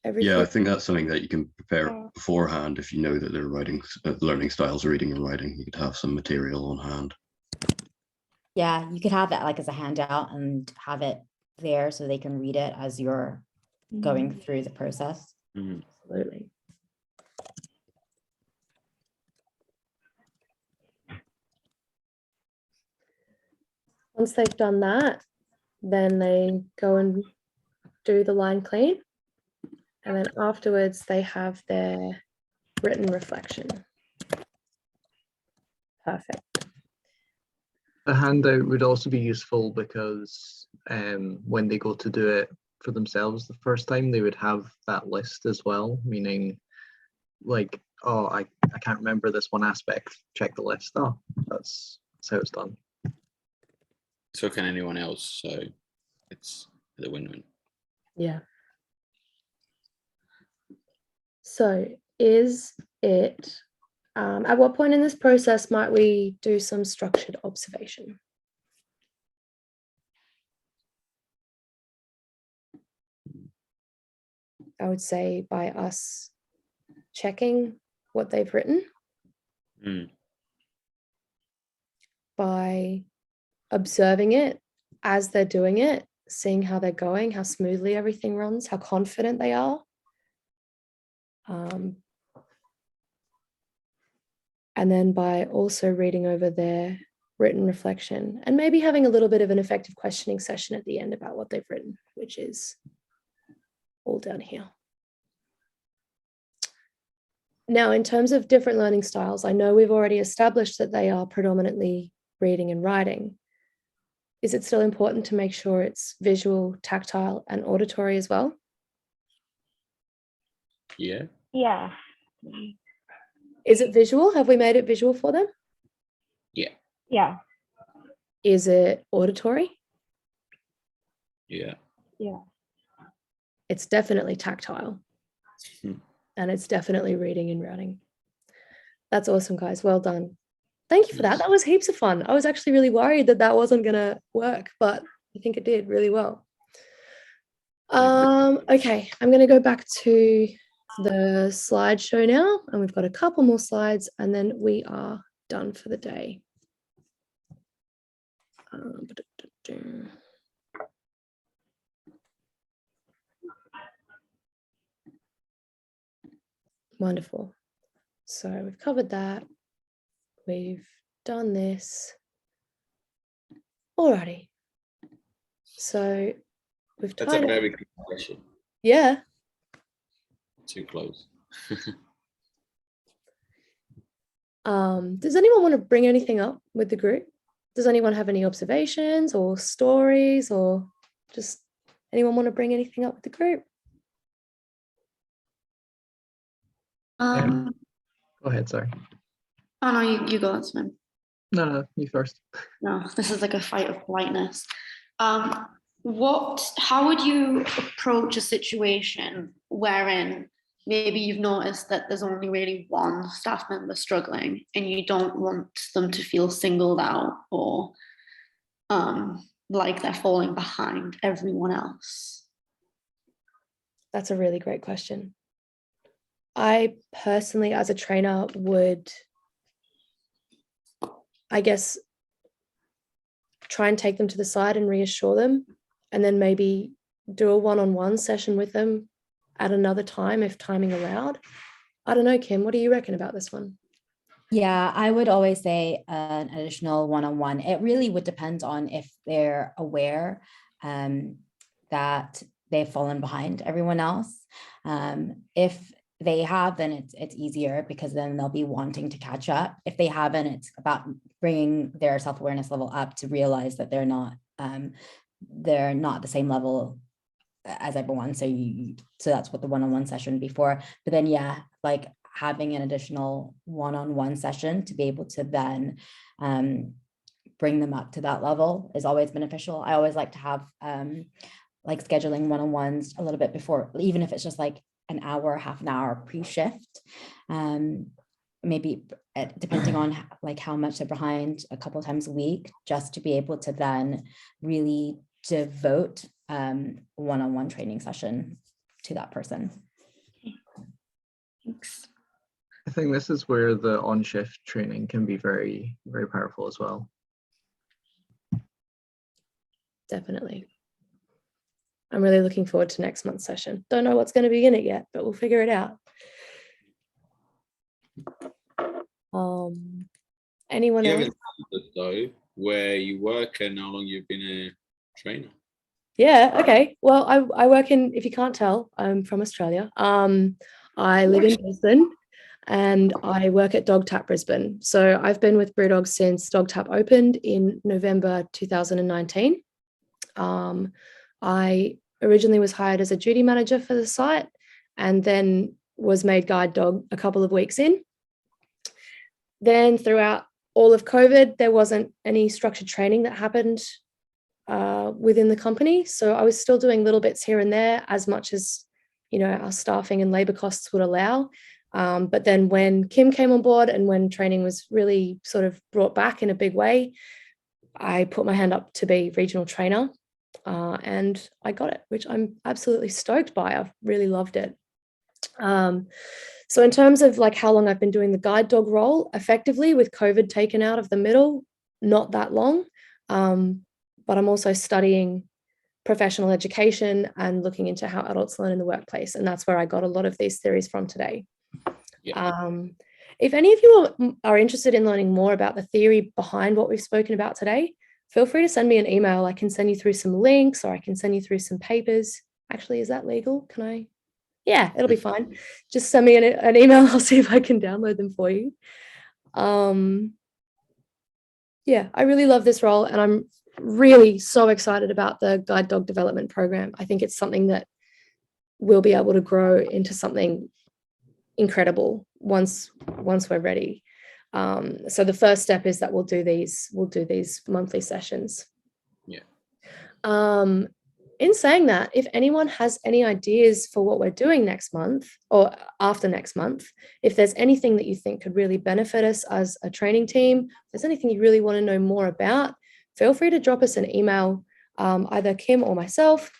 Speaker 5: Yeah, I think that's something that you can prepare beforehand. If you know that they're writing, learning styles, reading and writing, you could have some material on hand.
Speaker 12: Yeah, you could have it like as a handout and have it there so they can read it as you're going through the process.
Speaker 1: Absolutely. Once they've done that, then they go and do the line clean. And then afterwards, they have their written reflection. Perfect.
Speaker 7: A handout would also be useful because when they go to do it for themselves the first time, they would have that list as well, meaning like, oh, I can't remember this one aspect, check the list. Oh, that's how it's done.
Speaker 3: so can anyone else. So it's a win-win.
Speaker 1: Yeah. So is it, at what point in this process might we do some structured observation? I would say by us checking what they've written, by observing it as they're doing it, seeing how they're going, how smoothly everything runs, how confident they are. And then by also reading over their written reflection and maybe having a little bit of an effective questioning session at the end about what they've written, which is all down here. Now, in terms of different learning styles, I know we've already established that they are predominantly reading and writing. Is it still important to make sure it's visual, tactile, and auditory as well?
Speaker 3: Yeah.
Speaker 6: Yeah.
Speaker 1: Is it visual? Have we made it visual for them?
Speaker 3: Yeah.
Speaker 6: Yeah.
Speaker 1: Is it auditory?
Speaker 3: Yeah.
Speaker 6: Yeah.
Speaker 1: It's definitely tactile. And it's definitely reading and writing. That's awesome, guys. Well done. Thank you for that. That was heaps of fun. I was actually really worried that that wasn't going to work, but I think it did really well. Okay, I'm going to go back to the slideshow now, and we've got a couple more slides, and then we are done for the day. Wonderful. So we've covered that. We've done this. Alrighty. So we've
Speaker 3: That's a
Speaker 1: tied up.
Speaker 3: very good question.
Speaker 1: Yeah.
Speaker 3: Too close.
Speaker 1: Does anyone want to bring anything up with the group? Does anyone have any observations or stories, or just anyone want to bring anything up with the group?
Speaker 7: Go ahead, sorry.
Speaker 11: Oh no, you go, that's fine.
Speaker 7: No, you first.
Speaker 11: No, this is like a fight of politeness. How would you approach a situation wherein maybe you've noticed that there's only really one staff member struggling and you don't want them to feel singled out or like they're falling behind everyone else?
Speaker 1: That's a really great question. I personally, as a trainer, would, I guess, try and take them to the side and reassure them, and then maybe do a one-on-one session with them at another time if timing allowed. I don't know, Kim, what do you reckon about this one?
Speaker 12: Yeah, I would always say an additional one-on-one. It really would depend on if they're aware that they've fallen behind everyone else. If they have, then it's easier because then they'll be wanting to catch up. If they haven't, it's about bringing their self-awareness level up to realize that they're not the same level as everyone. So that's what the one-on-one session would be for. But then, yeah, like having an additional one-on-one session to be able to then bring them up to that level is always beneficial. I always like to have like scheduling one-on-ones a little bit before, even if it's just like an hour, half an hour pre-shift, maybe depending on like how much they're behind, a couple of times a week, just to be able to then really devote one-on-one training session to that person.
Speaker 11: Thanks.
Speaker 7: I think this is where the on-shift training can be very, very powerful as well.
Speaker 1: Definitely. I'm really looking forward to next month's session. Don't know what's going to be in it yet, but we'll figure it out. Anyone
Speaker 3: You
Speaker 1: else?
Speaker 3: haven't told us, though, where you work and how long you've been a trainer.
Speaker 1: Yeah, okay. Well, I work in, if you can't tell, I'm from Australia. I live in Brisbane and I work at Dog Tap Brisbane. So I've been with Brewdog since Dog Tap opened in November 2019. I originally was hired as a duty manager for the site and then was made guide dog a couple of weeks in. Then throughout all of COVID, there wasn't any structured training that happened within the company. So I was still doing little bits here and there as much as, our staffing and labor costs would allow. But then when Kim came on board and when training was really sort of brought back in a big way, I put my hand up to be regional trainer, and I got it, which I'm absolutely stoked by. I've really loved it. So in terms of like how long I've been doing the guide dog role, effectively with COVID taken out of the middle, not that long. But I'm also studying professional education and looking into how adults learn in the workplace. And that's where I got a lot of these theories from today.
Speaker 3: Yeah.
Speaker 1: If any of you are interested in learning more about the theory behind what we've spoken about today, feel free to send me an email. I can send you through some links, or I can send you through some papers. Actually, is that legal? Can I? Yeah, it'll be fine. Just send me an email. I'll see if I can download them for you. Yeah, I really love this role, and I'm really so excited about the guide dog development program. I think it's something that will be able to grow into something incredible once we're ready. So the first step is that we'll do these monthly sessions.
Speaker 3: Yeah.
Speaker 1: In saying that, if anyone has any ideas for what we're doing next month or after next month, if there's anything that you think could really benefit us as a training team, if there's anything you really want to know more about, feel free to drop us an email, either Kim or myself.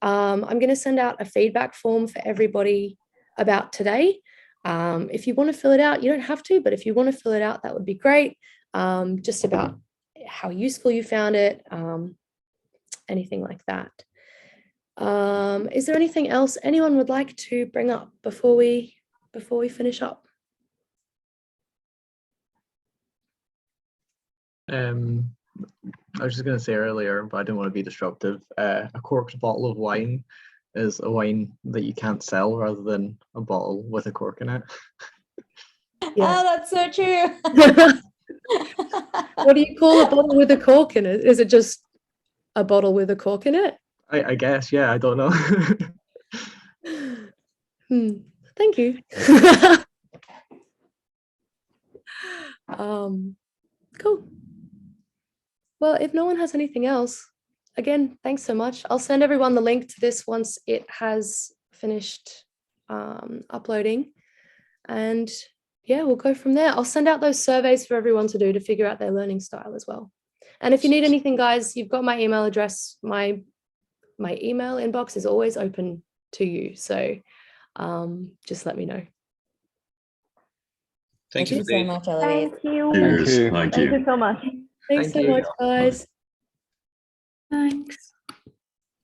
Speaker 1: I'm going to send out a feedback form for everybody about today. If you want to fill it out, you don't have to, but if you want to fill it out, that would be great. Just about how useful you found it, anything like that. Is there anything else anyone would like to bring up before we finish up?
Speaker 7: I was just going to say earlier, but I didn't want to be disruptive. A corked bottle of wine is a wine that you can't sell, rather than a bottle with a cork in it.
Speaker 1: Yeah.
Speaker 12: Oh, that's so true.
Speaker 1: What do you call a bottle with a cork in it? Is it just a bottle with a cork in it?
Speaker 7: I guess, yeah, I don't know.
Speaker 1: Thank you. Cool. Well, if no one has anything else, again, thanks so much. I'll send everyone the link to this once it has finished uploading. And yeah, we'll go from there. I'll send out those surveys for everyone to do to figure out their learning style as well. And if you need anything, guys, you've got my email address. My email inbox is always open to you. So just let me know.
Speaker 3: Thank
Speaker 12: you so much, Eloise.
Speaker 6: Thank you.
Speaker 5: Cheers.
Speaker 8: you.
Speaker 5: Thank
Speaker 6: Thank
Speaker 5: you.
Speaker 6: you so much.
Speaker 1: Thanks
Speaker 7: Thank
Speaker 1: so
Speaker 7: you.
Speaker 1: much, guys.
Speaker 11: Thanks.